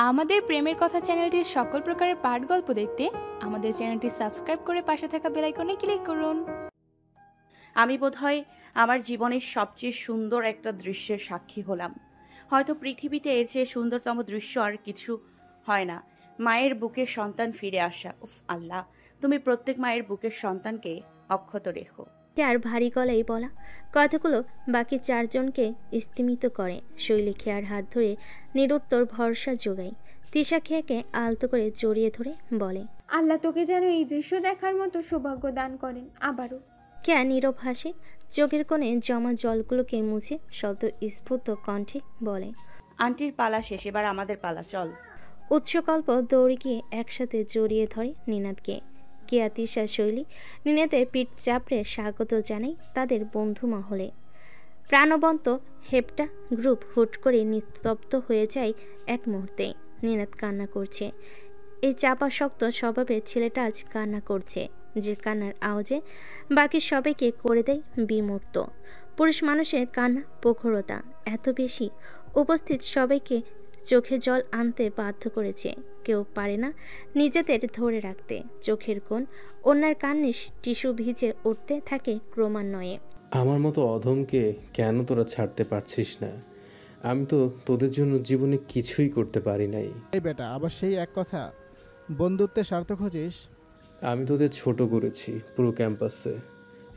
আমাদের প্রেমের কথা চ্যানেলটির সকল প্রকারের পাঠ গল্প দেখতে আমাদের চ্যানেলটি সাবস্ক্রাইব করে পাশে থাকা বেল আইকনে ক্লিক করুন। আমি বোধহয় আমার জীবনের সবচেয়ে সুন্দর একটা দৃশ্যের সাক্ষী হলাম। হয়তো পৃথিবীতে এর চেয়ে সুন্দরতম দৃশ্য আর কিছু হয় না। মায়ের বুকের সন্তান ফিরে আসা। উফ আল্লাহ, তুমি প্রত্যেক মায়ের বুকের সন্তানকে অক্ষত রেখো। আর ভারী গলায় বলা কথাগুলো বাকি চারজনকে স্তিমিত করে। শৈলী খেয়ার হাত ধরে নিরুত্তর ভরসা যোগায়। তিশা খেয়াকে আলতো করে জড়িয়ে ধরে বলে, আল্লাহ তোকে যেন এই দৃশ্য দেখার মতো সৌভাগ্য দান করেন আবারও। খেয়া নীরব হাসে, চোখের কোণে জমা জলগুলোকে মুছে শব্দ স্ফুট কণ্ঠে বলে, আন্টির পালা শেষ, এবার আমাদের পালা, চল। উৎসকল্প দৌড়ে গিয়ে একসাথে জড়িয়ে ধরে নিনাদকে। কেয়া, তিশা, শৈলী নিনাদের পিঠ চাপড়ে স্বাগত জানায় তাদের বন্ধু মহলে। প্রাণবন্ত হেপটা গ্রুপ হুট করে নিস্তব্ধ হয়ে যায় এক মুহূর্তে। নিনাদ কান্না করছে। এই চাপা শক্ত স্বভাবের ছেলেটা আজ কান্না করছে, যে কান্নার আওয়াজে বাকি সবাইকে করে দেয় বিমূর্ত। পুরুষ মানুষের কান্না প্রখরতা এত বেশি, উপস্থিত সবাইকে চোখে জল আনতে বাধ্য করেছে। কেউ পারে না নিজেদের ধরে রাখতে। চোখের কোণ অন্যার কান্নিস টিস্যু ভিজে উঠতে থাকে ক্রমান্বয়ে। আমার মতো অধমকে কেন তোরা ছাড়তে পারছিস না? আমি তো তোদের জন্য জীবনে কিছুই করতে পারি নাই। এই বেটা, আবার সেই এক কথা, বন্ধুত্বের স্বার্থ খোঁজিস? আমি তোদের ছোট করেছি পুরো ক্যাম্পাসে,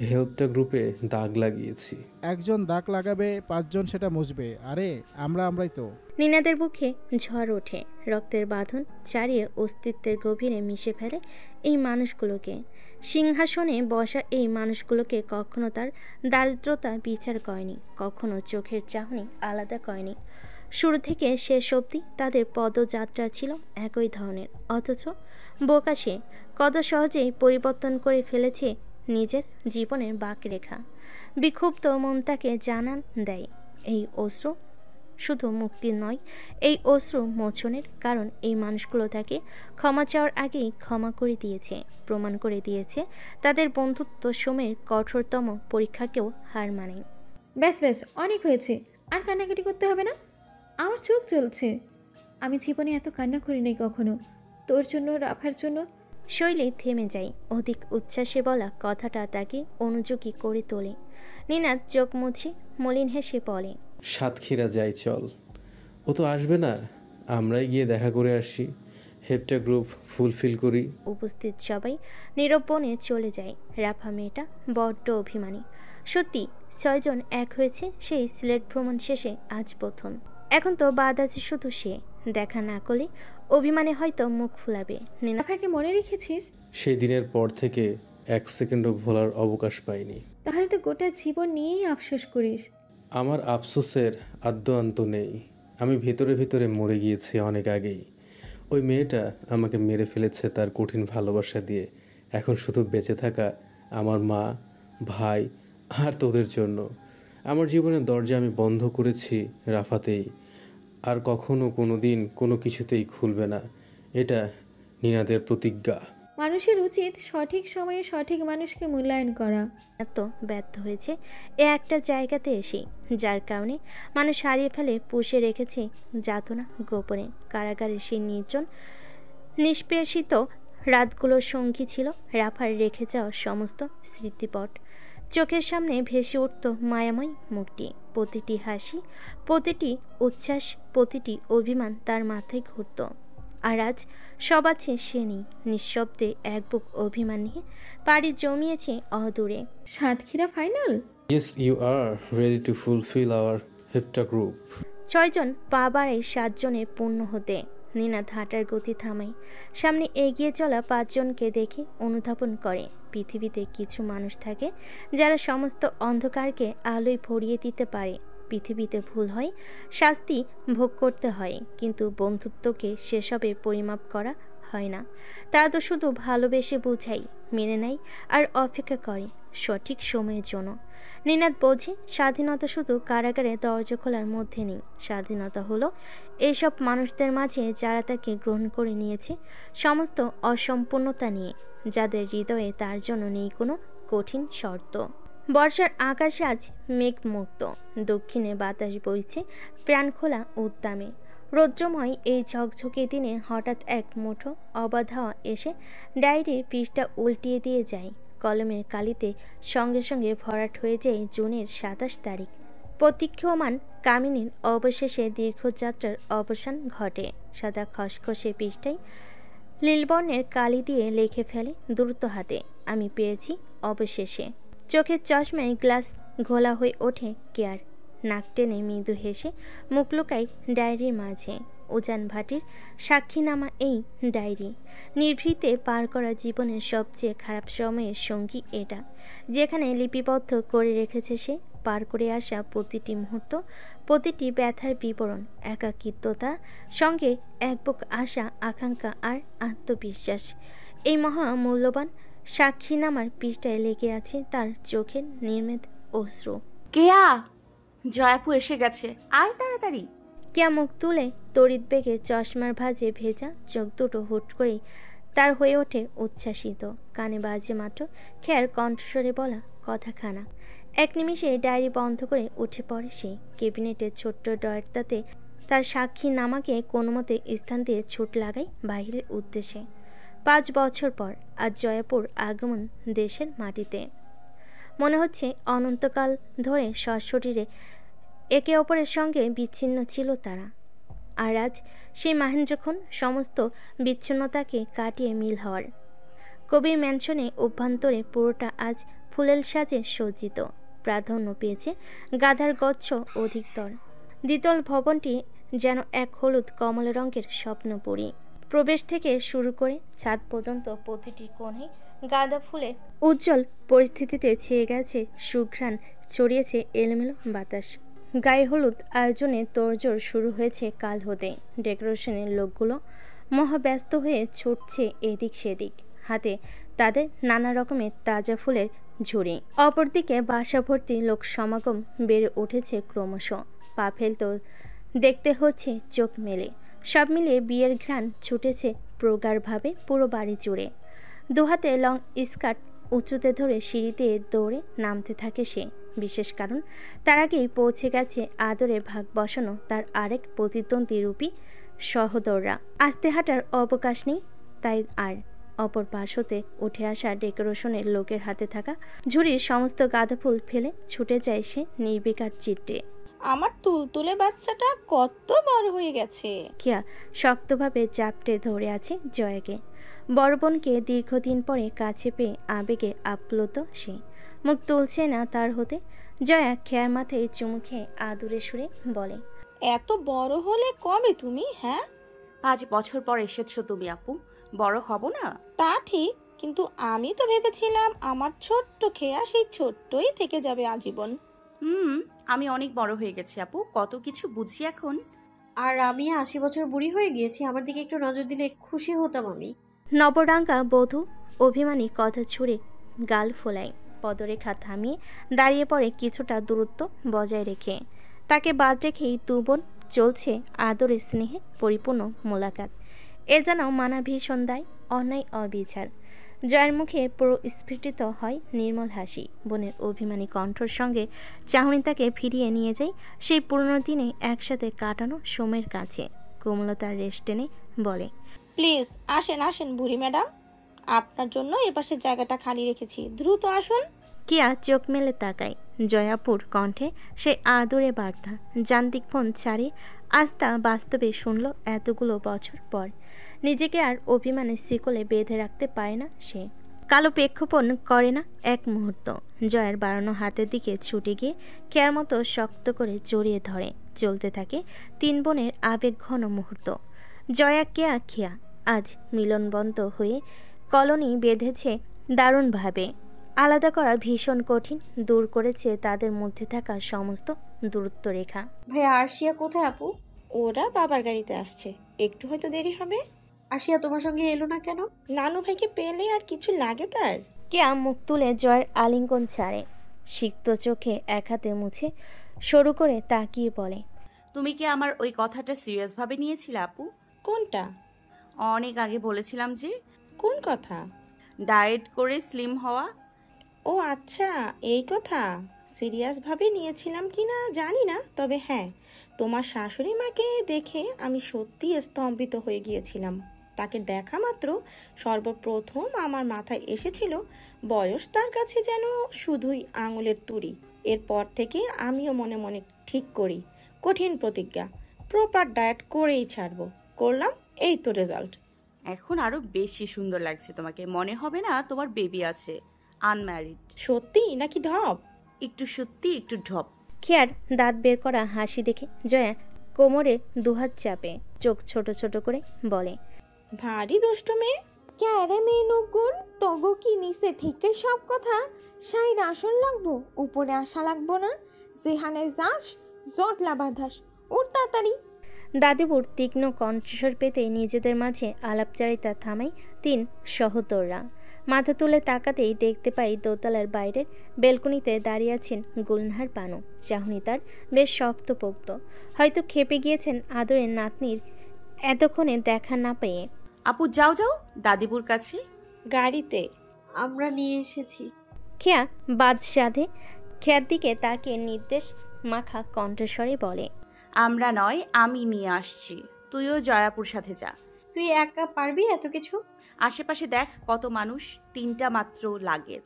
হেল্পটা গ্রুপে দাগ লাগিয়েছি। একজন দাগ লাগাবে, পাঁচজন সেটা মুছবে। আরে আমরাই তো। নিনাদের বুকে ঝড় ওঠে। রক্তের বাঁধন ছাড়িয়ে অস্তিত্বের গভীরে মিশে ফেলে এই মানুষগুলোকে। সিংহাসনে বসা এই মানুষগুলোকে কখনো তার দারিদ্রতা বিচার করেনি, কখনো চোখের চাহনি আলাদা করেনি। শুরু থেকে শেষ অবধি তাদের পদযাত্রা ছিল একই ধরনের। অথচ বোকা সে কত সহজেই পরিবর্তন করে ফেলেছে নিজের জীবনের বাঁকরেখা। বিক্ষুব্ধ মন তাকে জানান দেয়, এই অশ্রু শুধু মুক্তির নয়, এই অশ্রু মোচনের। কারণ এই মানুষগুলো তাকে ক্ষমা চাওয়ার আগেই ক্ষমা করে দিয়েছে, প্রমাণ করে দিয়েছে তাদের বন্ধুত্ব সময়ের কঠোরতম পরীক্ষাকেও হার মানে। ব্যাস ব্যাস, অনেক হয়েছে, আর কান্নাকাটি করতে হবে না। আমার চোখ জ্বলছে। আমি জীবনে এত কান্না করি নাই কখনো, তোর জন্য, রাফার জন্য। শৈলী থেমে যায়। অধিক উচ্ছ্বাসে বলা কথাটা তাকে অনুযোগী করে তোলে। নিনাদ চোখ মুছে মলিন হেসে বলে, সাতক্ষীরা যাই চল। ও তো আসবে না, আমরাই গিয়ে দেখা করে আসি, হেপটা গ্রুপ ফুলফিল করি। উপস্থিত সবাই নীরব বনে চলে যায়। রাফা মেয়েটা বড্ড অভিমানী। সত্যি 6 জন এক হয়েছে সেই সিলেট ভ্রমণ শেষে আজ প্রথম। এখন তো বাদ আছে শুধু সে। দেখা না করলে অভিমানে হয়তো মুখ ফুলাবে। রাফাকে মনে রেখেছিস? সেই দিনের পর থেকে 1 সেকেন্ডও ভোলার অবকাশ পাইনি। তাহলে তো গোটা জীবন নিয়েই আফসোস করিস। আমার আফসোসের আদ্য অন্ত নেই। আমি ভেতরে ভেতরে মরে গিয়েছি অনেক আগেই। ওই মেয়েটা আমাকে মেরে ফেলেছে তার কঠিন ভালোবাসা দিয়ে। এখন শুধু বেঁচে থাকা আমার মা, ভাই আর তোদের জন্য। আমার জীবনের দরজা আমি বন্ধ করেছি রাফাতেই, আর কখনো কোনো দিন কোনো কিছুতেই খুলবে না। এটা নিনাদের প্রতিজ্ঞা। মানুষের উচিত সঠিক সময়ে সঠিক মানুষকে মূল্যায়ন করা। এত ব্যর্থ হয়েছে এ একটা জায়গাতে এসে, যার কারণে মানুষ হারিয়ে ফেলে পুষে রেখেছে যাতনা গোপনে। কারাগারের সেই নির্জন নিষ্পেষিত রাতগুলোর সঙ্গী ছিল রাফার রেখে যাওয়া সমস্ত স্মৃতিপট। চোখের সামনে ভেসে উঠত মায়াময় মুখটি। প্রতিটি হাসি, প্রতিটি উচ্ছ্বাস, প্রতিটি অভিমান তার মাথায় ঘুরত। আর আজ সব আছে, সে নেই। নিঃশব্দে এক বুক অভিমান নিয়ে পাড়ি জমিয়েছে অদূরে। Satkhira final? Yes, you are ready to fulfill our HEPTA group. 6 জন পা বাড়ায় 7 জনের পূর্ণ হতে। নিনাদ হাঁটার গতি থামায়। সামনে এগিয়ে চলা 5 জনকে দেখে অনুধাবন করে, পৃথিবীতে কিছু মানুষ থাকে যারা সমস্ত অন্ধকারকে আলোয় ভরিয়ে দিতে পারে। পৃথিবীতে ভুল হয়, শাস্তি ভোগ করতে হয়, কিন্তু বন্ধুত্বকে সেসবে পরিমাপ করা হয় না। তারা তো শুধু ভালোবেসে বোঝাই, মেনে নেয় আর অপেক্ষা করে সঠিক সময়ের জন্য। নিনাদ বোঝে স্বাধীনতা শুধু কারাগারে দরজা খোলার মধ্যে নেই। স্বাধীনতা হলো এইসব মানুষদের মাঝে যারা তাকে গ্রহণ করে নিয়েছে সমস্ত অসম্পূর্ণতা নিয়ে, যাদের হৃদয়ে তার জন্য নেই কোনো কঠিন শর্ত। বর্ষার আকাশ আজ মেঘমুক্ত। দক্ষিণে বাতাস বইছে প্রাণখোলা উদ্দামে। রৌদ্রময় এই ঝকঝকে দিনে হঠাৎ এক মুঠো অবাধ হাওয়া এসে ডায়েরির পৃষ্ঠা উল্টিয়ে দিয়ে যায়। কলমের কালিতে সঙ্গে সঙ্গে ভরাট হয়ে যায় জুনের ২৭ তারিখ। প্রতীক্ষমান কামিনীর অবশেষে দীর্ঘযাত্রার অবসান ঘটে। সাদা খসখসে পৃষ্ঠায় নীলবর্ণের কালি দিয়ে লিখে ফেলে দ্রুত হাতে, আমি পেরেছি অবশেষে। চোখের চশমায় গ্লাস ঘোলা হয়ে ওঠে কেয়ার। নাক টেনে মৃদু হেসে মুখ লুকায় ডায়েরির মাঝে। উজান ভাটির সাক্ষীনামা এই ডায়েরি। নিভৃতে পার করা জীবনের সবচেয়ে খারাপ সময়ের সঙ্গী এটা, যেখানে লিপিবদ্ধ করে রেখেছে সে পার করে আসা প্রতিটি মুহূর্ত, প্রতিটি ব্যথার বিবরণ, একাকিত্বতা, সঙ্গে এক বুক আশা, আকাঙ্ক্ষা আর আত্মবিশ্বাস। এই মহা মূল্যবান সাক্ষীনামার পৃষ্ঠায় লেগে আছে তার চোখের নির্মেদ অশ্রু। কেয়া, জয়াপু এসে গেছে, আয় তাড়াতাড়ি। কেয়া মুখ তুলে তড়িৎ বেগে চশমার ভাঁজে ভেজা চোখ দুটো হুট করেই তার হয়ে ওঠে উচ্ছ্বাসিত। কানে বাজে মাত্র খেয়ার কণ্ঠস্বরে বলা কথাখানা। এক নিমিষে ডায়েরি বন্ধ করে উঠে পড়ে সে। ক্যাবিনেটের ছোট্ট ড্রয়ারটাতে তার সাক্ষী নামাকে কোনো মতে স্থান দিয়ে ছুট লাগায় বাহিরের উদ্দেশ্যে। ৫ বছর পর আজ জয়াপুর আগমন দেশের মাটিতে। মনে হচ্ছে অনন্তকাল ধরে সশরীরে একে অপরের সঙ্গে বিচ্ছিন্ন ছিল তারা। আর আজ সেই মাহেন্দ্রক্ষণ সমস্ত বিচ্ছিন্নতাকে কাটিয়ে মিল হওয়ার। কবির ম্যানশনে অভ্যন্তরে পুরোটা আজ ফুলেল সাজে সজ্জিত। প্রাধান্য পেয়েছে গাধার গচ্ছ অধিকতর। দ্বিতল ভবনটি যেন এক হলুদ কমলা রঙের স্বপ্নপুরী। প্রবেশ থেকে শুরু করে ছাদ পর্যন্ত প্রতিটি কোণে গাঁদা ফুলে উজ্জ্বল পরিস্থিতিতে ছেয়ে গেছে সুঘ্রাণ, ছড়িয়েছে এলোমেলো বাতাস। গায়ে হলুদ আয়োজনে তোড়জোড় শুরু হয়েছে কাল হতে। ডেকোরেশনের লোকগুলো মহাব্যস্ত হয়ে ছুটছে এদিক সেদিক, হাতে তাদের নানা রকমের তাজা ফুলের ঝুড়ি। অপরদিকে বাসা ভর্তি লোক সমাগম বেড়ে উঠেছে ক্রমশ। পা ফেলতেও দেখতে হচ্ছে চোখ মেলে। সব মিলিয়ে বিয়ের ঘ্রাণ ছুটেছে প্রগাঢ়ভাবে পুরো বাড়ি জুড়ে। দুহাতে লং স্কার্ট উঁচুতে ধরে সিঁড়িতে দৌড়ে নামতে থাকে সে। বিশেষ কারণ, তার আগেই পৌঁছে গেছে আদরে ভাগ বসানো তার আরেক প্রতিদ্বন্দ্বী রূপী সহোদররা। আস্তে হাঁটার অবকাশ নেই তাই আর। অপর পাশ হতে উঠে আসা ডেকোরেশনের লোকের হাতে থাকা ঝুড়ির সমস্ত গাঁদা ফুল ফেলে ছুটে যায় সে নির্বিকার চিত্তে। আমার তুলতুলে বাচ্চাটা কত বড় হয়ে গেছে। কিয়া শক্তভাবে চাপটে ধরে আছে জয়াকে। বড় বোনকে দীর্ঘদিন পরে কাছে পেয়ে আবেগে আপ্লুত সে। মুখ তুলছে না তার হতে। জয়া খেয়ার মাথায় চুমু খেয়ে আদুরে সুরে বলে, এত বড় হলে কবে তুমি? হ্যাঁ, ৫ বছর পর এসেছো তুমি আপু, বড় হব না? তা ঠিক, কিন্তু আমি তো ভেবেছিলাম আমার ছোট্ট খেয়া সেই ছোট্টই থেকে যাবে আজীবন। আমি অনেক বড় হয়ে গেছি আপু, কত কিছু বুঝি এখন। আর আমি ৮০ বছর বুড়ি হয়ে গিয়েছি, আমার দিকে একটু নজর দিলে খুশি হতাম আমি। নবরাঙ্গা বধূ অভিমানী কথা ছুড়ে গাল ফোলায়। পদরেখা থামিয়ে দাঁড়িয়ে পড়ে কিছুটা দূরত্ব বজায় রেখে। তাকে বাদ রেখেই দু বোন চলছে আদরে স্নেহে পরিপূর্ণ মোলাকাত। এ যেন মানা ভীষণ দায়, অন্যায় অবিচার। জয়ের মুখে পুরো স্ফুটিত হয় নির্মল হাসি। বোনের অভিমানী কণ্ঠর সঙ্গে চাহনি তাকে ফিরিয়ে নিয়ে যায় সেই পুরনো দিনে একসাথে কাটানো সময়ের কাছে। কোমলতার রেশ টেনে বলে, প্লিজ আসেন আসেন বুড়ি ম্যাডাম, আপনার জন্য এপাশের জায়গাটা খালি রেখেছি, দ্রুত আসুন। কিয়া চোখ মেলে তাকায় জয়াপুর কণ্ঠে সে আদরে বার্তা। যান্ত্রিক ফোন ছাড়িয়ে আস্থা বাস্তবে শুনল এতগুলো বছর পর। নিজেকে আর অভিমানের শিকলে বেঁধে রাখতে পারে না সে। কালো প্রেক্ষাপণ করে না এক মুহূর্ত। জয়ের বাড়ানো হাতের দিকে ছুটে গিয়ে কেয়ার মতো শক্ত করে জড়িয়ে ধরে। চলতে থাকে ৩ বোনের আবেগ ঘন মুহূর্ত। জয়া কেয়া খেয়া আজ মিলনবন্ত হয়ে কলোনি বেঁধেছে দারুণভাবে। আলাদা করা ভীষণ কঠিন, দূর করেছে তাদের মধ্যে থাকা সমস্ত দূরত্ব রেখা। ভাইয়া আরশিয়া কোথায় আপু? ওরা বাবার গাড়িতে আসছে, একটু হয়তো দেরি হবে। আরশিয়া তোমার সঙ্গে এলো না কেন? নানু ভাইকে পেলে আর কিছু লাগে তার? কেয়া মুখ তুলে জয়ের আলিঙ্গন ছাড়ে। সিক্ত চোখে এক হাতে মুছে সরু করে তাকিয়ে বলে, তুমি কি আমার ওই কথাটা সিরিয়াস ভাবে নিয়েছিলে আপু? কোনটা? অনেক আগে বলেছিলাম যে। কোন কথা? ডায়েট করে স্লিম হওয়া। ও আচ্ছা, এই কথা। সিরিয়াসভাবে নিয়েছিলাম কি না জানি না, তবে হ্যাঁ, তোমার শাশুড়ি মাকে দেখে আমি সত্যি স্তম্ভিত হয়ে গিয়েছিলাম। তাকে দেখা মাত্র সর্বপ্রথম আমার মাথায় এসেছিল বয়স তার কাছে যেন শুধুই আঙুলের তুড়ি। এরপর থেকে আমিও মনে মনে ঠিক করি, কঠিন প্রতিজ্ঞা, প্রপার ডায়েট করেই ছাড়বো। করলাম, এই তো রেজাল্ট। এখন আরো বেশি সুন্দর লাগছে তোমাকে, মনে হবে না তোমার বেবি আছে, আনম্যারিড। সত্যি নাকি ঢপ? একটু সত্যি একটু ঢপ। খেয়ার দাঁত বের করা হাসি দেখে জয়া কোমরে দুহাত চাপে চোখ ছোট ছোট করে বলে, ভারী দুষ্ট মেয়ে। ক্যারে মেনুগুন তগো কি নিচে থেকে সব কথা সাইড আসন লাগবো, উপরে আসা লাগবো না? যেখানে যাস জটলা বাঁধাস, ওর তাড়াতাড়ি। দাদিবুর তীক্ষ্ণ কণ্ঠস্বর পেতে নিজেদের মাঝে আলাপচারিতা থামাই তিন সহোদররা। মাথা তুলে তাকাতেই দেখতে পাই দোতলার বাইরের বেলকনিতে দাঁড়িয়ে আছেন গুলনহার বানু। চাহনি তার বেশ শক্তপোক্ত, হয়তো খেপে গিয়েছেন আদরের নাতনির এতক্ষণে দেখা না পেয়ে। আপু যাও যাও দাদিবুর কাছে। গাড়িতে আমরা নিয়ে এসেছি। খেয়া বাদ সাধে খেয়ার দিকে তাকিয়ে নির্দেশ মাখা কণ্ঠস্বরে বলে, আমরা নয়, আমি নিয়ে আসছি, তুইও জয়াপুর সাথে যা। তুই একা পারবি এত কিছু? আশেপাশে দেখ কত মানুষ, 3টা মাত্র লাগেজ,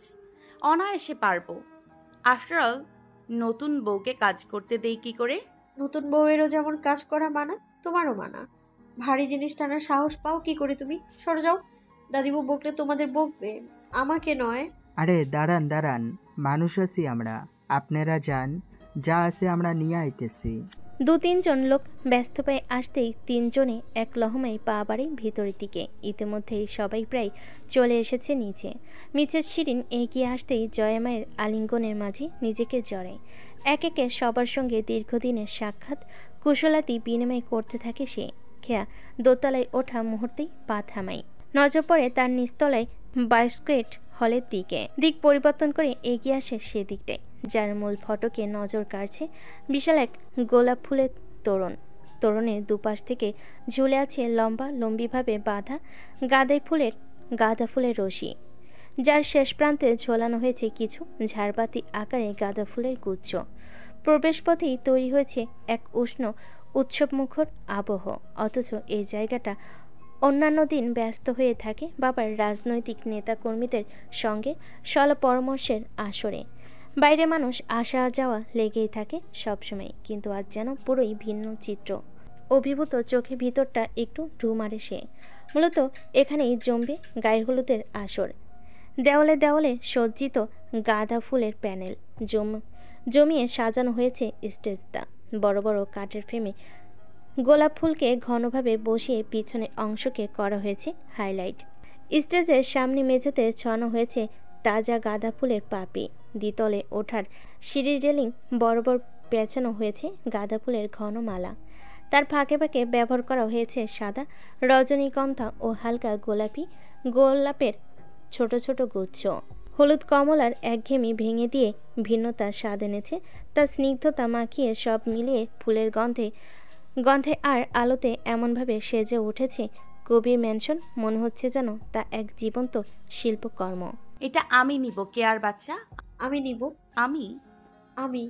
অনায়াসে পারবো। আফটার অল নতুন বউকে কাজ করতে দেই কি করে? নতুন বউয়েরও যেমন কাজ করা মানা, তোমারও মানা। ভারী জিনিস টানার সাহস পাও কি করে তুমি? সরে যাও, দাদিবু বকলে তোমাদের বকবে, আমাকে নয়। আরে দাঁড়ান দাঁড়ান, মানুষ আছি আমরা, আপনারা যান, যা আছে আমরা নিয়ে আইতেছি। 2-3 লোক ব্যস্ত পায়ে আসতেই 3জনে এক লহমায় পা বাড়ে ভিতরের দিকে। ইতিমধ্যেই সবাই প্রায় চলে এসেছে নিচে। মিসেস শিরিন এগিয়ে আসতেই জয়ামায়ের আলিঙ্গনের মাঝে নিজেকে জড়ায়। এক একে সবার সঙ্গে দীর্ঘদিনের সাক্ষাৎ কুশলাতি বিনিময় করতে থাকে সে। খেয়া দোতলায় ওঠা মুহূর্তেই পা থামায়। নজর পড়ে তার নিচতলায় বাস্কেট হলের দিক পরিবর্তন করে এগিয়ে আসে সেদিকটায়, যার মূল ফটকে নজর কাড়ছে বিশাল এক গোলাপ ফুলের তোরণ। তোরণের দুপাশ থেকে ঝুলে আছে লম্বা লম্বিভাবে বাঁধা গাঁদা ফুলের রশি, যার শেষ প্রান্তে ঝোলানো হয়েছে কিছু ঝাড়বাতি আকারে গাঁদা ফুলের গুচ্ছ। প্রবেশপথেই তৈরি হয়েছে এক উষ্ণ উৎসবমুখর আবহ। অথচ এই জায়গাটা অন্যান্য দিন ব্যস্ত হয়ে থাকে বাবার রাজনৈতিক নেতাকর্মীদের সঙ্গে সলা পরামর্শের আসরে। বাইরে মানুষ আসা যাওয়া লেগেই থাকে সবসময়, কিন্তু আজ যেন পুরোই ভিন্ন চিত্র। অভিভূত চোখে ভিতরটা একটু ঢু মারে সে। মূলত এখানেই জমবে গায়ে হলুদের আসর। দেওয়ালে দেওয়ালে সজ্জিত গাঁদা ফুলের প্যানেল, জমিয়ে সাজানো হয়েছে স্টেজটা। বড় বড় কাঠের ফ্রেমে গোলাপ ফুলকে ঘনভাবে বসিয়ে পিছনের অংশকে করা হয়েছে হাইলাইট। স্টেজের সামনে মেঝেতে ছড়ানো হয়েছে তাজা গাঁদা ফুলের পাপড়ি। দ্বিতলে ওঠার সিঁড়ির রেলিং বরাবর পেঁচানো হয়েছে গাঁদা ফুলের ঘন মালা। তার ফাঁকে ফাঁকে ব্যবহার করা হয়েছে সাদা রজনীগন্ধা ও হালকা গোলাপের ছোট ছোট গুচ্ছ। হলুদ কমলার একঘেয়েমি ভেঙে দিয়ে ভিন্নতার স্বাদ এনেছে তার স্নিগ্ধতা মাখিয়ে। সব মিলিয়ে ফুলের গন্ধে আর আলোতে এমনভাবে সেজে উঠেছে কবির ম্যানশন, মনে হচ্ছে যেন তা এক জীবন্ত শিল্পকর্ম। এটা আমি নিব, কেয়ার বাচ্চা। আমি নিব। আমি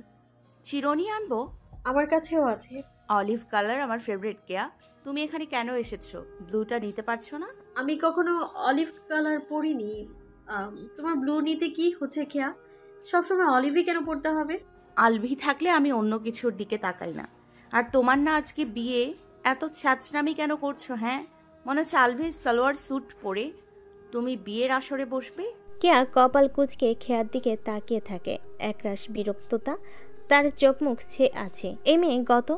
চিরুনি আনবো, আমার কাছেও আছে। অলিভ কালার আমার ফেভারিট। কেয়া, তুমি এখানে কেন এসেছো? ব্লুটা নিতে পারছো না? আমি কখনো অলিভ কালার পরিনি। তোমার ব্লু নিতে কি হচ্ছে খেয়া? সবসময় অলিভই কেন পরতে হবে? আলভি থাকলে আমি অন্য কিছুর দিকে তাকাই না। আর তোমার না আজকে বিয়ে, এত ছ্যাঁচড়ামি কেন করছো? হ্যাঁ, মনে হচ্ছে আলভির সালোয়ার স্যুট পরে তুমি বিয়ের আসরে বসবে। কেয়া কপাল কুঁচকে খেয়ার দিকে তাকিয়ে থাকে। একরাশ বিরক্ততা তার চোখ মুখ ছেয়ে আছে। এই মেয়ে গত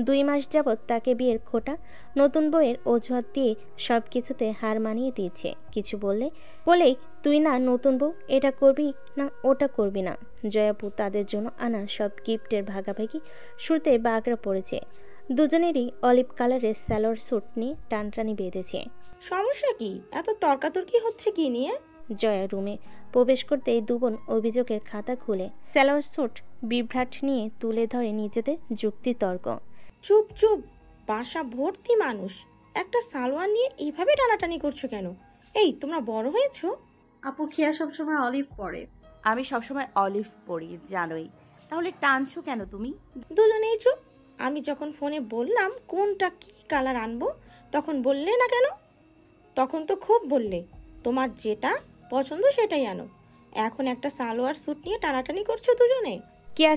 2 মাস যাবৎ তাকে বিয়ের খোটা নতুন বউয়ের অজুহাত দিয়ে সব কিছুতে হার মানিয়ে দিয়েছে। কিছু বলেই তুই না নতুন বউ, এটা করবি না ওটা করবি না। জয়াপু তাদের জন্য আনা সব গিফটের ভাগাভাগি শুরুতে বাগড়া পড়েছে। দুজনেরই অলিভ কালারের সালোয়ার স্যুট নিয়ে টানটানি বেঁধেছে। সমস্যা কি? এত তর্কাতর্কি হচ্ছে কি নিয়ে? জয়া রুমে প্রবেশ করতেই দুবোন অভিযোগের খাতা খুলে সালোয়ার স্যুট বিভ্রাট নিয়ে তুলে ধরে নিজেদের যুক্তি তর্ক। চুপ চুপ, বাসা ভর্তি মানুষ, একটা সালোয়ার নিয়ে এইভাবে টানাটানি করছো কেন? এই তোমরা বড় হয়েছো? আপু খেয়া সবসময় অলিভ পরে। আমি সবসময় অলিভ পরি জানোই, তাহলে টানছো কেন তুমি? দুজনেই চুপ। আমি যখন ফোনে বললাম কোনটা কি কালার আনবো, তখন বললে না কেন? তখন তো খুব বললে তোমার যেটা পছন্দ সেটাই আনো। এখন একটা সালোয়ার স্যুট নিয়ে টানাটানি করছো দুজনে।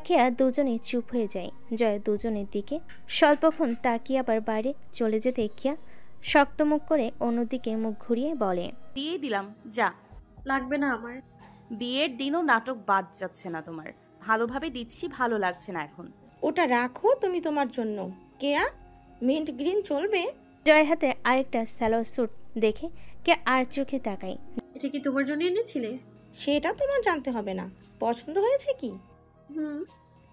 কেয়া দুজনে চুপ হয়ে যায়। জয়া দুজনের দিকে স্বল্পক্ষণ তাকিয়ে আবার বাইরে চলে যেতে কেয়া শক্ত মুখ করে অন্যদিকে মুখ ঘুরিয়ে বলে, দিয়ে দিলাম, যা। লাগবে না আমার। বিয়ের দিনও নাটক বাদ যাচ্ছে না তোমার। ভালোভাবে দিচ্ছি, ভালো লাগছে না এখন। ওটা রাখো তুমি তোমার জন্য। কেয়া, মিন্ট গ্রিন চলবে? জয়ের হাতে আরেকটা সালোয়ার স্যুট দেখে কেয়া আর চোখে তাকায়। এটা কি তোমার জন্য এনেছিলে? সেটা তোমার জানতে হবে না। পছন্দ হয়েছে কি? হুম।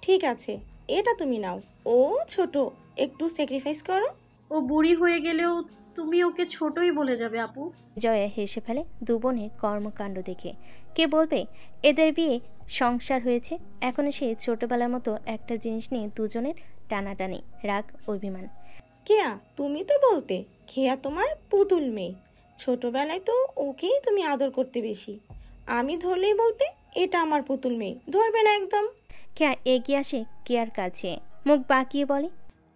ঠিক আছে, এটা তুমি নাও। ও ছোট, একটু স্যাক্রিফাইস করো। ও বুড়ি হয়ে গেলেও তুমি ওকে ছোটই বলে যাবে আপু। জয়া হেসে ফেলে দু বোনের কর্মকাণ্ড দেখে। কে বলবে এদের বিয়ে সংসার হয়েছে, এখনো সে ছোটবেলার মতো একটা জিনিস নিয়ে দুজনের টানাটানি, রাগ, অভিমান। কেয়া, তুমি তো বলতে খেয়া তোমার পুতুল মেয়ে। ছোটবেলায় তো ওকেই তুমি আদর করতে বেশি। আমি ধরলেই বলতে এটা আমার পুতুল মেয়ে, ধরবে না একদম। কেয়া এগিয়ে আসে কেয়ার কাছে, মুখ বাঁকিয়ে বলে,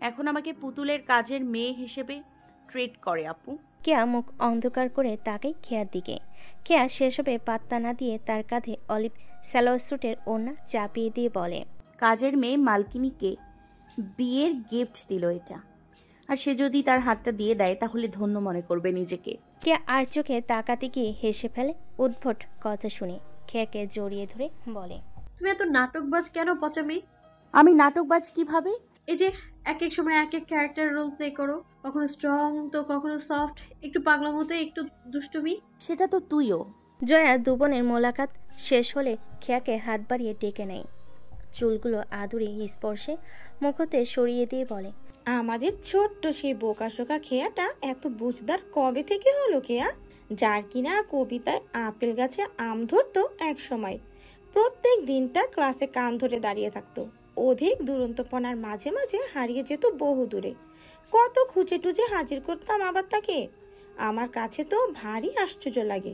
এখন আমাকে পুতুলের কাজের মেয়ে হিসেবে ট্রিট করে আপু। কেয়া মুখ অন্ধকার করে তাকায় খেয়ার দিকে। কেয়া সেসবে পাত্তা না দিয়ে তার কাঁধে অলিভ সালোয়ার স্যুটের ওড়না চাপিয়ে দিয়ে বলে, কাজের মেয়ে মালকিনীকে বিয়ের গিফট দিল এটা, আর সে যদি তার হাতটা দিয়ে দেয় তাহলে ধন্য মনে করবে নিজেকে। কেয়া আর চোখে তাকাতে গিয়ে হেসে ফেলে উদ্ভট কথা শুনে। খেয়াকে জড়িয়ে ধরে বলে, তুমি এত নাটকবাজ কেন পচামি? আমি নাটকবাজ কিভাবে? এই যে এক এক সময় এক এক ক্যারেক্টার রোল প্লে করো, কখনো স্ট্রং তো কখনো সফট, একটু পাগলা মতো একটু দুষ্টুমি। সেটা তো তুইও। জয়া দুবনের মোলাকাত শেষ হলে খেয়াকে হাত বাড়িয়ে ডেকে নেয়। চুলগুলো আদুরে স্পর্শে মুখতে সরিয়ে দিয়ে বলে, আমাদের ছোট্ট সেই বোকাশোকা খেয়াটা এত বুঝদার কবে থেকে হলো কেয়া? যার কিনা কবিতায় আপেল গাছে আম ধরতো এক সময়, প্রত্যেক দিনটা ক্লাসে কান ধরে দাঁড়িয়ে থাকতো। অধিক দুরন্তপনার মাঝে মাঝে হারিয়ে যেত বহু দূরে। কত খুঁজে টুজে হাজির করতাম আবার তাকে। আমার কাছে তো ভারী আশ্চর্য লাগে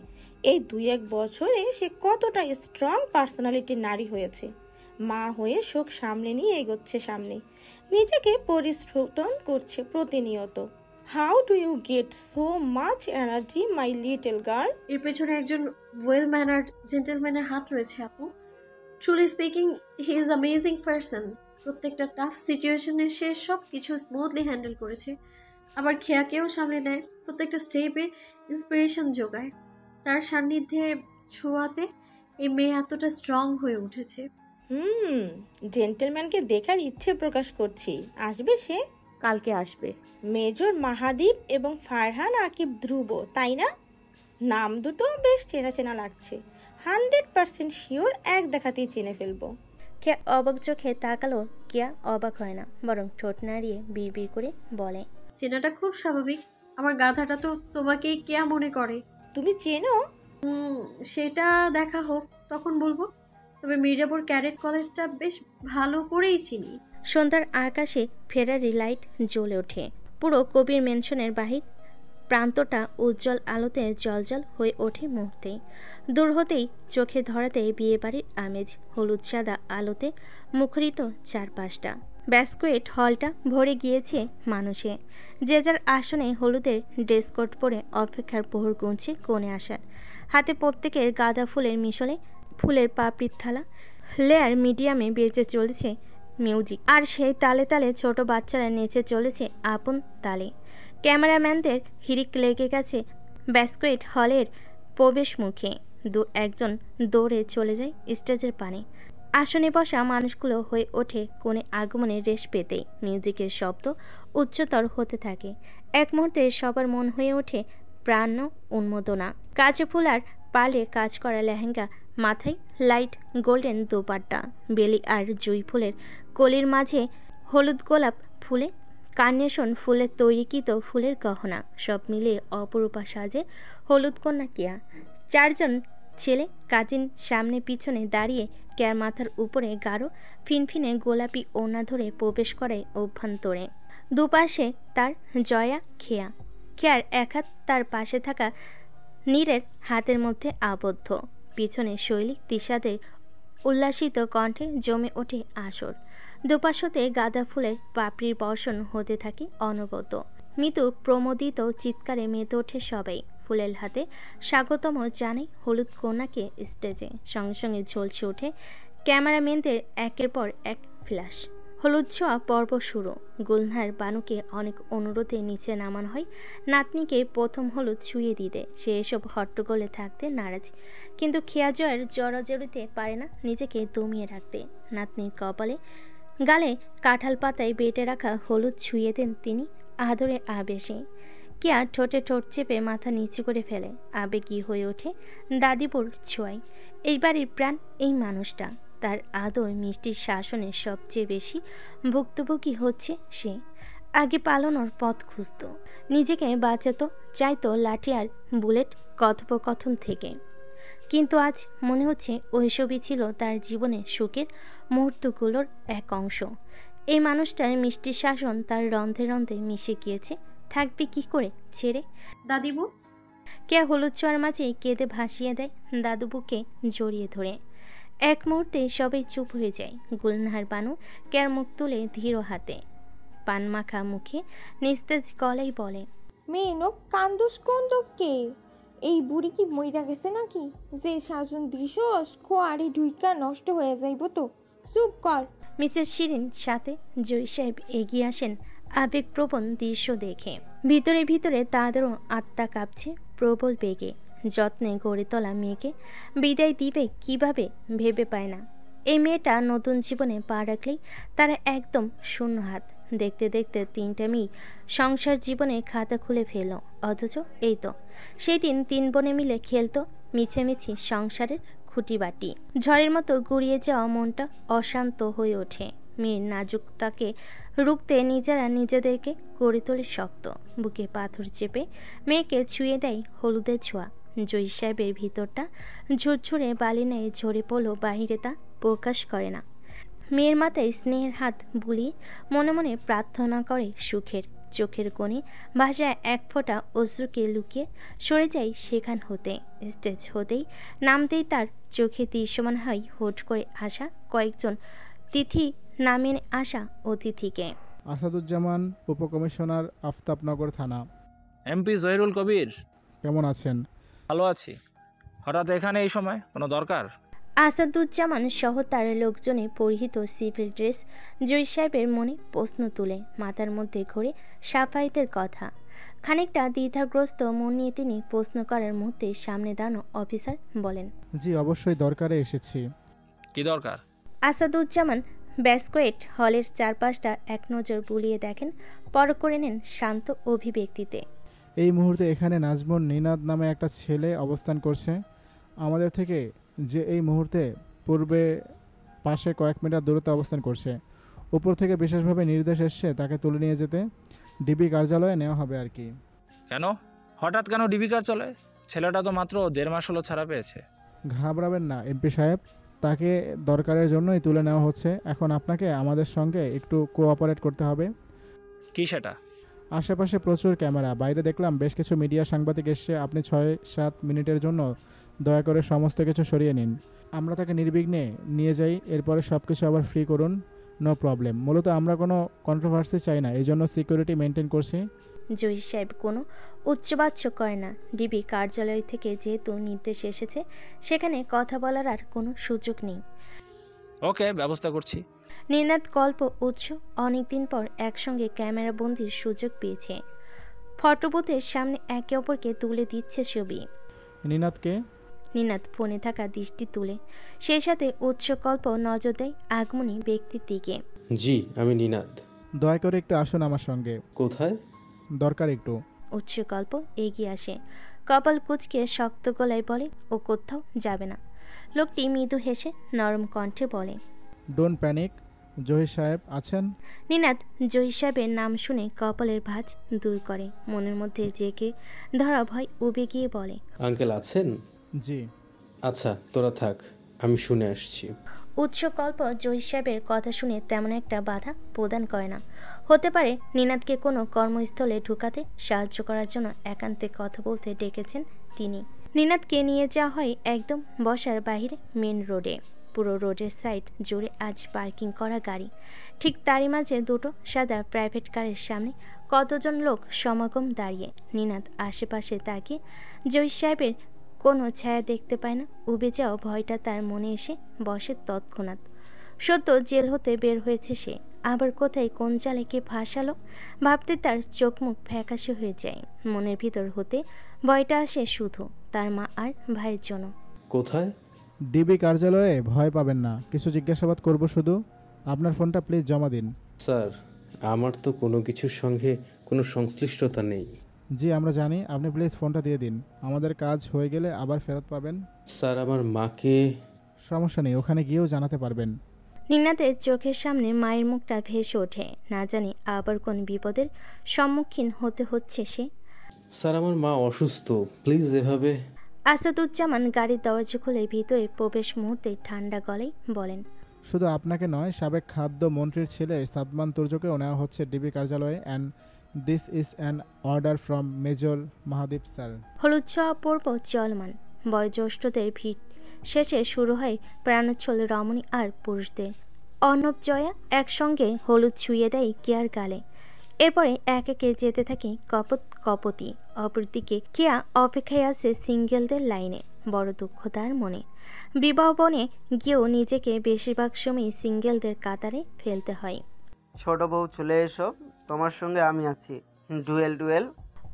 এই 2-1 বছরে সে কতটা স্ট্রং পার্সোনালিটির নারী হয়েছে। মা হয়ে শোক সামলে নিয়ে এগোচ্ছে সামনে, নিজেকে পরিস্ফুটন করছে প্রতিনিয়ত। How do you get so much energy my little girl? এর পেছনে একজন ওয়েল ম্যানার্ড জেন্টলম্যানের হাত রয়েছে আপু। Truly speaking, he is amazing person. প্রত্যেকটা টাফ সিচুয়েশনে সে সব কিছু স্মুথলি হ্যান্ডেল করেছে, আবার খেয়াকেও সামনে নেয়। প্রত্যেকটা স্টেপে ইন্সপিরেশন যোগায়। তার সান্নিধ্যে ছোঁয়াতে এই মেয়ে এতটা স্ট্রং হয়ে উঠেছে। জেন্টলম্যানকে দেখার ইচ্ছে প্রকাশ করছি। আসবে সে? কালকে আসবে। মেজর মাহাদীপ এবং ফারহান আকিব ধ্রুব, তাই না? নাম দুটো বেশ চেনা চেনা লাগছে। 100% শিওর এক দেখাতেই চিনে ফেলবো। কেয়া অবাক চোখে তাকালো। কেয়া অবাক হয় না, বরং ঠোঁট নাড়িয়ে বিড়বিড় করে বলে, চেনাটা খুব স্বাভাবিক। আমার গাধাটা তো তোমাকেই কেয়া মনে করে। তুমি চেনো? সেটা দেখা হোক, তখন বলবো। তবে মির্জাপুর ক্যাডেট কলেজটা বেশ ভালো করেই চিনি। সন্ধ্যার আকাশে ফেরারি লাইট জ্বলে ওঠে। পুরো কবির মেনশনের বাহির প্রান্তটা উজ্জ্বল আলোতে জলজল হয়ে ওঠে মুহূর্তেই। দূর হতেই চোখে ধরাতেই বিয়েবাড়ির আমেজ। হলুদ সাদা আলোতে মুখরিত চারপাশটা। ব্যাসকোয়েট হলটা ভরে গিয়েছে মানুষে। যে যার আসনে হলুদের ড্রেস কোড পরে অপেক্ষার প্রহর গুনছে কনে আসার। হাতে প্রত্যেকের গাঁদা ফুলের মিশলে ফুলের পাপড়ির থালা। লেয়ার মিডিয়ামে বেজে চলেছে মিউজিক, আর সেই তালে তালে ছোট বাচ্চারা নেচে চলেছে আপন তালে। ক্যামেরাম্যানদের হিড়িক লেগে গেছে ব্যাসকোয়েট হলের প্রবেশ মুখে। একজন দৌড়ে চলে যায় স্টেজের পানে। আসনে বসা মানুষগুলো হয়ে ওঠে কোণে আগমনের রেশ পেতে। মিউজিকের শব্দ উচ্চতর হতে থাকে। এক মুহূর্তে সবার মন হয়ে ওঠে প্রাণ উন্মোদনা। কাছে ফুলার পালে কাজ করা লেহেঙ্গা, মাথায় লাইট গোল্ডেন দোপাট্টা, বেলি আর জুঁই ফুলের কলির মাঝে হলুদ গোলাপ ফুলে কার্নেশন ফুলের তৈরিকৃত ফুলের গহনা, সব মিলিয়ে অপরূপা সাজে হলুদ কন্যা কেয়া। 4 জন ছেলে কাজিন সামনে পিছনে দাঁড়িয়ে কেয়ার মাথার উপরে গাঢ় ফিনফিনে গোলাপি ওড়না ধরে প্রবেশ করে অভ্যন্তরে। দুপাশে তার জয়া, খেয়া। খেয়ার এক হাত তার পাশে থাকা নীরের হাতের মধ্যে আবদ্ধ। পিছনে শৈলী তিশাদের উল্লাসিত কণ্ঠে জমে ওঠে আসর। দুপাশতে গাঁদা ফুলের পাপড়ির বর্ষণ হতে থাকে অনবরত। মৃদু প্রমোদিত চিৎকারে মেতে ওঠে সবাই। ফুলের হাতে স্বাগতম জানাই হলুদ কন্যাকে স্টেজে। সঙ্গে সঙ্গে ঝলসে ওঠে ক্যামেরাম্যানদের একের পর এক ফ্ল্যাশ। হলুদ ছোঁয়া পর্ব শুরু। গুলনার বানুকে অনেক অনুরোধে নিচে নামানো হয় নাতনিকে প্রথম হলুদ ছুঁয়ে দিতে। সে এসব হট্টগোলে থাকতে নারাজ, কিন্তু খেয়া জয়ের জড়াজড়িতে পারে না নিজেকে দমিয়ে রাখতে। নাতনির কপালে গালে কাঁঠাল পাতায় বেটে রাখা হলুদ ছুঁয়ে দেন তিনি আদরে আবেশে। কেয়া ঠোঁটে ঠোঁট চেপে মাথা নিচু করে ফেলে। আবেগী হয়ে ওঠে দাদিপুর ছোঁয়ায়। এই বাড়ির প্রাণ এই মানুষটা। তার আদর মিষ্টির শাসনে সবচেয়ে বেশি ভুক্তভোগী হচ্ছে সে। আগে পালানোর পথ খুঁজত, নিজেকে বাঁচাতো চাইতো লাঠি আর বুলেট কথোপকথন থেকে। কিন্তু আজ মনে হচ্ছে ওইসবই ছিল তার জীবনে সুখের মুহূর্তগুলোর এক অংশ। এই মানুষটার মিষ্টির শাসন তার রন্ধে রন্ধে মিশে গিয়েছে। থাকবে কি করে ছেড়ে? দাদিবু, কে হলুদ ছোঁয়ার মাঝে কেঁদে ভাসিয়ে দেয় দাদুবুকে জড়িয়ে ধরে। এক মুহূর্তে সবাই চুপ হয়ে যায়। গুলনাহার বানু কেয়ার মুখ তুলে ধীর হাতে পান মাখা মুখে নিস্তেজ গলায় বলে, মেনক কান্দুস কে? এই বুড়ি কি মইরা গেছে নাকি? যে শাসন দিশস খোয়ারি ঢুইকা নষ্ট হয়ে যাইব তো। চুপ কর। মিসেস শিরিন সাথে জয় সাহেব এগিয়ে আসেন আবেগপ্রবণ দৃশ্য দেখে। ভিতরে ভিতরে তাদেরও আত্মা কাঁপছে প্রবল বেগে। যত্নে গড়ে তোলা মেয়েকে বিদায় দিবে কিভাবে ভেবে পায় না। এই মেয়েটা নতুন জীবনে পা রাখলেই তারা একদম শূন্য হাত। দেখতে দেখতে 3টা মেয়ে সংসার জীবনে খাতা খুলে ফেল। অথচ এই তো সেই দিন 3 বোনে মিলে খেলতো মিছেমিছি সংসারের খুঁটিবাটি। ঝড়ের মতো গুড়িয়ে যাওয়া মনটা অশান্ত হয়ে ওঠে। মেয়ের নাজুকতাকে রুখতে নিজেরা নিজেদেরকে গড়ে তোলে শক্ত। বুকে পাথর চেপে মেয়েকে ছুঁয়ে দেয় হলুদের ছোঁয়া। জয় সাহেবের ভিতরটা ঝুরঝুরে বালি নেয় ঝরে পড়ল বাহিরে, তা প্রকাশ করে না। মেয়ের মাথায় স্নেহের হাত বুলিয়ে মনে মনে প্রার্থনা করে সুখের। চোখের কোণে ভাষায় এক ফোঁটা অশ্রুকে লুকিয়ে সরে যায় সেখান হতে। স্টেজ হতেই নামতেই তার চোখে দৃশ্যমান হয় হুট করে আসা কয়েকজন তিথি নামিয়ে আসা অতিথিকে। আসাদুজ্জামান, উপকমিশনার, আফতাবনগর থানা। এমপি জহিরুল কবির, কেমন আছেন? ভালো আছি। হঠাৎ এখানে এই সময় কোনো দরকার? আসাদুজ্জামান সহ তার লোকজনে পরিহিত সিভিল ড্রেস জয় সাহেবের মনে প্রশ্ন তুলে। মাথার মধ্যে ঘোরে সাফাইতের কথা। খানিকটা দ্বিধাগ্রস্ত মন নিয়ে তিনি প্রশ্ন করার মুহূর্তে সামনে দাঁড়ানো অফিসার বলেন, জি অবশ্যই দরকারে এসেছি। কি দরকার? আসাদুজ্জামান ব্যাসকোয়েট হলের চারপাশটা এক নজর বুলিয়ে দেখেন, পর করে নেন শান্ত অভিব্যক্তিতে। এই মুহূর্তে এখানে নাজমুন নিনাদ নামে একটা ছেলে অবস্থান করছে। আমাদের থেকে যে এই মুহূর্তে পূর্বে পাশে কয়েক মিটার দূরত্বে অবস্থান করছে। উপর থেকে বিশেষভাবে নির্দেশ এসছে তাকে তুলে নিয়ে যেতে ডিবি কার্যালয়ে নেওয়া হবে আর কি। কেন হঠাৎ কেন ডিবি কার্যালয়ে? ছেলেটা তো মাত্র 1.5 মাস হলো ছাড়া পেয়েছে। ঘাবড়াবেন না এমপি সাহেব, তাকে দরকারের জন্যই তুলে নেওয়া হচ্ছে। এখন আপনাকে আমাদের সঙ্গে একটু কোঅপারেট করতে হবে। কি সেটা? আশেপাশে প্রচুর ক্যামেরা। বাইরে দেখলাম বেশ কিছু মিডিয়া সাংবাদিক এসছে। আপনি 6-7 মিনিটের জন্য দয়া করে সমস্ত কিছু সরিয়ে নিন। আমরা তাকে নির্বিঘ্নে নিয়ে যাই, এরপরে সব কিছু আবার ফ্রি করুন, নো প্রবলেম। মূলত আমরা কোনো কন্ট্রোভার্সি চাই না, এই জন্য সিকিউরিটি মেনটেন করছি। জয় সাহেব কোনো উচ্চবাচ্য করে না। ডিবি কার্যালয় থেকে যেহেতু নির্দেশ এসেছে সেখানে কথা বলার আর কোনো সুযোগ নেই। ওকে, ব্যবস্থা করছি। নিনাদ কল্প উৎস অনেকদিন পর একসঙ্গে ক্যামেরা বন্দির সুযোগ পেয়েছে। ফটোবুথের সামনে একে অপরকে তুলে দিচ্ছে ছবি। নিনাদকে? নিনাদ ফোনে থাকা দৃষ্টি তুলে সেই সাথে উৎসকল্প নজর দেয় আগমনী ব্যক্তির দিকে। জি আমি নিনাদ। দয়া করে একটু আসুন আমার সঙ্গে। কোথায়? দরকার একটু। উৎসকল্প এগিয়ে আসে, কপাল কুঁচকে শক্ত গলায় বলে, ও কোথাও যাবে না। লোকটি মৃদু হেসে নরম কণ্ঠে বলে, ডোন্ট প্যানিক। জহির সাহেব আছেন? নিনাদ জহির সাহেবের নাম শুনে কপালের ভাঁজ দূর করে। মনের মধ্যে জেগে ধরা ভয় উবে গিয়ে বলে, আঙ্কেল আছেন? জি। আচ্ছা তোরা থাক, আমি শুনে আসছি। উৎসকল্প জহির সাহেবের কথা শুনে তেমন একটা বাধা প্রদান করে না। হতে পারে নিনাদকে কোনো কর্মস্থলে ঢুকাতে সাহায্য করার জন্য একান্তে কথা বলতে ডেকেছেন তিনি। নিনাদকে নিয়ে যাওয়া হয় একদম বসার বাইরে মেন রোডে। পুরো রোডের সাইড জুড়ে আজ পার্কিং করা গাড়ি, ঠিক তারই মাঝে দুটো সাদা প্রাইভেট কারের সামনে কতজন লোক সমাগম দাঁড়িয়ে। নিনাদ আশেপাশে তাকিয়ে জয় সাহেবের কোনো ছায়া দেখতে পায় না। উবে যাওয়া ভয়টা তার মনে এসে বসে তৎক্ষণাৎ। সত্য জেল হতে বের হয়েছে সে, আবার কোথায় কোন জালে কে ফাঁসালো ভাবতে তার চোখ মুখ ফ্যাকাশে হয়ে যায়। মনের ভিতর হতে ভয়টা আসে শুধু তার মা আর ভাইয়ের জন্য। কোথায়? ডিবি কার্যালয়ে। ভয় পাবেন না, কিছু জিজ্ঞাসাবাদ করব শুধু। আপনার ফোনটা প্লিজ জমা দিন। স্যার, আমার তো কোনো কিছুর সঙ্গে কোনো সংশ্লিষ্টতা নেই। জি আমরা জানি, আপনি প্লিজ ফোনটা দিয়ে দিন। আমাদের কাজ হয়ে গেলে আবার ফেরত পাবেন। স্যার, আমার মাকে। সমস্যা নেই, ওখানে গিয়েও জানাতে পারবেন। নিনাদের চোখের সামনে মায়ের মুখটা ভেসে ওঠে। না জানি আবার কোন বিপদের সম্মুখীন হতে হচ্ছে সে। স্যার, আমার মা অসুস্থ, প্লিজ এভাবে। আসাদুজ্জামান গাড়ির দরজা খুলে ভিতরে প্রবেশ মুহূর্তে ঠান্ডা গলায় বলেন, শুধু আপনাকে নয়, সাবেক খাদ্য মন্ত্রীর ছেলে সাদমান তুর্যকেও নেওয়া হচ্ছে ডিবি কার্যালয়ে। And this is an order from major Mahadip sir. হলুদ ছোঁয়া পর্ব চলমান। বয়োজ্যেষ্ঠদের ভিড় শেষে শুরু হয় প্রাণোচ্ছল রমণী আর পুরুষদের। অর্ণব জয়া একসঙ্গে হলুদ ছুঁয়ে দেয় কেয়ার গালে। এরপরে এক একে যেতে থাকে কপত কপতি। অপরদিকে কেয়া অপেক্ষায় আছে সিঙ্গেলদের লাইনে। বড় দুঃখ তার মনে। বিবাহ বনে গিয়েও নিজেকে বেশিরভাগ সময় সিঙ্গেলদের কাতারে ফেলতে হয়। ছোট বউ চলে এসো, তোমার সঙ্গে আমি আছি, ডুয়েল ডুয়েল।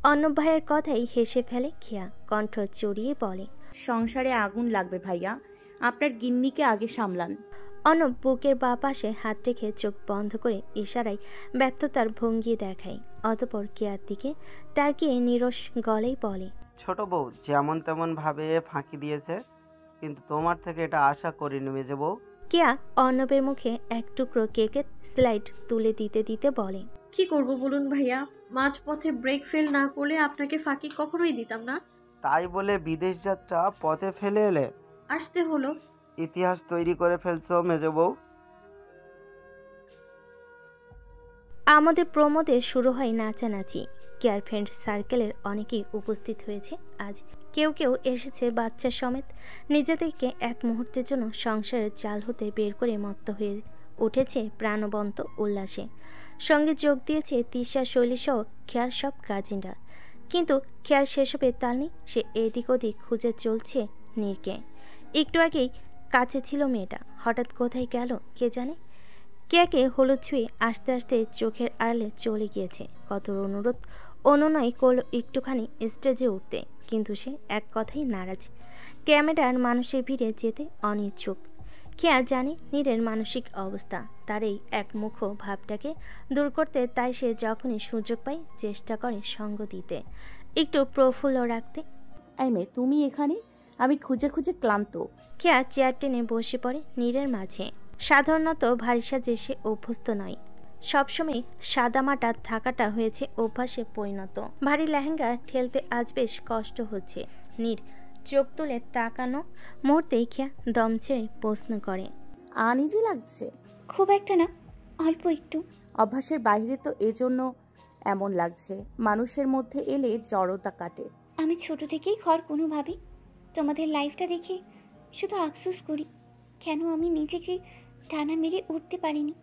অর্ণব ভাইয়ের কথাই হেসে ফেলে কেয়া, কণ্ঠ চড়িয়ে বলে, সংসারে আগুন লাগবে ভাইয়া, আপনার গিন্নিকে আগে সামলান। অর্ণব বুকের বা পাশে হাত রেখে চোখ বন্ধ করে ইশারায় ব্যর্থতার ভঙ্গি দেখায়। অতঃপর কেয়ার দিকে তাকিয়ে নিরস গলেই বলে, ছোট বউ যেমন তেমন ভাবে ফাঁকি দিয়েছে, কিন্তু তোমার থেকে এটা আশা করিনি মেজে বউ। কেয়া অর্ণবের মুখে এক টুকরো কেকের স্লাইড তুলে দিতে দিতে বলে, কি করব বলুন ভাইয়া, মাঝপথে ব্রেক ফেল না করলে আপনাকে ফাঁকি কখনোই দিতাম না। তাই বলে বিদেশ যাত্রা পথে ফেলে এলে? আসতে হলো। ইতিহাস তৈরি করে ফেলছো মেজে বউ। আমাদের প্রমোদে শুরু হয় নাচানাচি। কেয়ার ফ্রেন্ড সার্কেলের অনেকেই উপস্থিত হয়েছে আজ। কেউ কেউ এসেছে বাচ্চা সমেত। নিজেদেরকে এক মুহূর্তের জন্য সংসারের জাল হতে বের করে মত্ত হয়ে উঠেছে প্রাণবন্ত উল্লাসে। সঙ্গে যোগ দিয়েছে তিশা, শৈলীসহ খেয়ার সব কাজিনরা। কিন্তু খেয়ার সেসবের তাল নেই। সে এদিক ওদিক খুঁজে চলছে নীরকে। একটু আগেই কাছে ছিল মেয়েটা, হঠাৎ কোথায় গেল কে জানে। কেয়াকে হলুদ ছুঁয়ে আস্তে আস্তে চোখের আড়ালে চলে গিয়েছে। কত অনুরোধ অনুনয় করল একটুখানি স্টেজে উঠতে, কিন্তু সে এক কথাই নারাজ। ক্যামেরার মানুষের ভিড়ে যেতে অনিচ্ছুক। কেয়া জানে নীরের মানসিক অবস্থা, তার এই একমুখ ভাবটাকে দূর করতে। তাই সে যখনই সুযোগ পায় চেষ্টা করে সঙ্গ দিতে, একটু প্রফুল্ল রাখতে। এই মেয়ে, তুমি এখানে? আমি খুঁজে খুঁজে ক্লান্ত। কেয়া চেয়ার টেনে বসে পড়ে নীরের মাঝে। সাধারণত ভারী সাজে সে অভ্যস্ত নয়। সবসময় সাদামাটা থাকাটা হয়েছে অভ্যাসে পরিণত। ভারী লেহেঙ্গা ঠেলতে আজ বেশ কষ্ট হচ্ছে। নীর চোখ তুলে তাকানো মুহূর্তেই খেয়া দম ছেড়ে প্রশ্ন করে, আনইজি লাগছে? খুব একটা না, অল্প একটু। অভ্যাসের বাইরে তো এজন্য এমন লাগছে। মানুষের মধ্যে এলে জড়তা কাটে। আমি ছোট থেকেই ঘর কোনো ভাবি তোমাদের লাইফটা দেখে শুধু আফসোস করি, কেন আমি নিজেকে ডানা মেলে উঠতে পারিনি।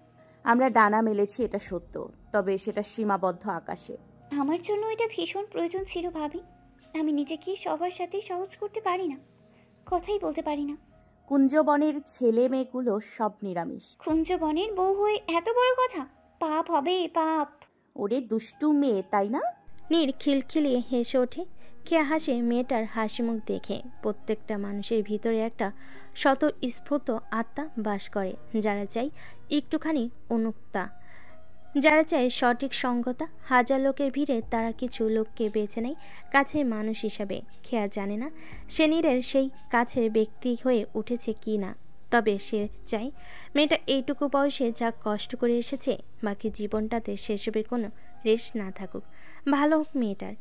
আমরা ডানা মেলেছি, এটা সত্য, তবে সেটা সীমাবদ্ধ আকাশে। আমার জন্য এটা ভীষণ প্রয়োজন ছিল ভাবি। আমি নিজেকে সবার সাথে সহজ করতে পারি না, কথাই বলতে পারি না। কুঞ্জবনের ছেলে মেয়েগুলো সব নিরামিষ। কুঞ্জবনের বউ হয়ে এত বড় কথা? পাপ হবে, পাপ। ওরে দুষ্টু মেয়ে, তাই না? নীর খিলখিলিয়ে হেসে ওঠে। খেয়া হাসে মেয়েটার হাসি মুখ দেখে। প্রত্যেকটা মানুষের ভিতরে একটা স্বতঃস্ফূর্ত আত্মা বাস করে, যারা চাই একটুখানি উন্মুক্তা, যারা চায় সঠিক সঙ্গতা। হাজার লোকের ভিড়ে তারা কিছু লোককে বেছে নেয় কাছের মানুষ হিসাবে। খেয়া জানে না সে নীরের সেই কাছের ব্যক্তি হয়ে উঠেছে কি না, তবে সে চায় মেয়েটা এইটুকু বয়সে যা কষ্ট করে এসেছে বাকি জীবনটাতে সেসবের কোনো রেশ না থাকুক। ভালো হোক মেয়েটার,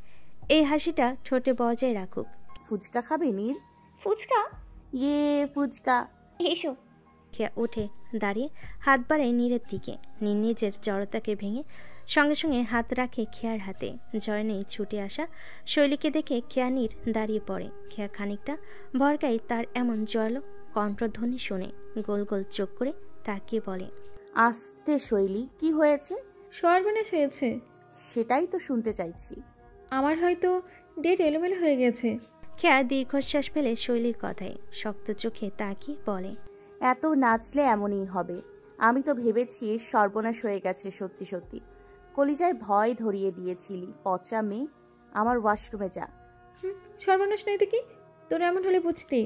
এই হাসিটা ঠোঁটে বজায় রাখুক। ফুচকা খাবে নীর? ফুচকা? ইয়ে ফুচকা। এসো। খেয়া উঠে দাঁড়িয়ে হাত বাড়ায় নীরের দিকে। নীর নিজের জড়তাকে ভেঙে সঙ্গে সঙ্গে হাত রাখে খেয়ার হাতে। জয় নেই ছুটে আসা শৈলীকে দেখে খেয়া নীর দাঁড়িয়ে পড়ে। খেয়া খানিকটা ভরকাই তার এমন জয়ালো কণ্ঠধ্বনি শুনে গোল গোল চোখ করে তাকিয়ে বলে, আস্তে শৈলী, কি হয়েছে? সর্বনাশ হয়েছে। সেটাই তো শুনতে চাইছি। আমার হয়তো ডেট এলোমেলো হয়ে গেছে। খেয়া দীর্ঘশ্বাস ফেলে শৈলীর কথায় শক্ত চোখে তাকিয়ে বলে, এত নাচলে এমনই হবে। আমি তো ভেবেছি সর্বনাশ হয়ে গেছে। সত্যি সত্যি কলিজায় ভয় ধরিয়ে দিয়েছিলি। পচা মেয়ে, আমার ওয়াশরুমে যা। সর্বনাশ নয় তো কি, তোর এমন হলে বুঝতি।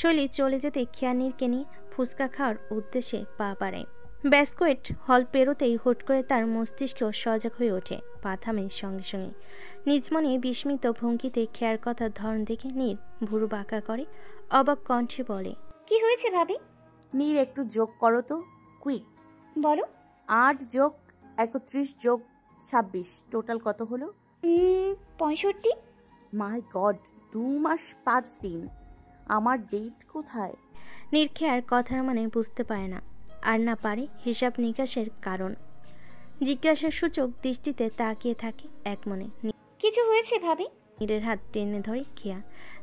শৈলী চলে যেতে খেয়ানিরকে নিয়ে ফুচকা খাওয়ার উদ্দেশ্যে পা বাড়ায়। ব্যাসকোয়েট হল পেরোতেই হুট করে তার মস্তিষ্ক সজাগ হয়ে ওঠে। পা থামে সঙ্গে সঙ্গে। নিজ মনে বিস্মিত ভঙ্গিতে খেয়ার কথার ধরন দেখে নীর ভুরু বাঁকা করে অবাক কণ্ঠে বলে, কি হয়েছে ভাবি? নীর, একটু যোগ করো তো, কুইক। বলো। 8 যোগ 31 যোগ 26 টোটাল কত হলো? 65। মাই গড, 2 মাস 5 দিন। আমার ডেট কোথায়? নীর খেয়ার কথার মানে বুঝতে পারে না, আর না পারে হিসাব নিকাশের কারণ। জিজ্ঞাসার সূচক দৃষ্টিতে তাকিয়ে থাকে এক মনে। কিছু হয়েছে ভাবি? নীরের হাত টেনে ধরে খেয়া।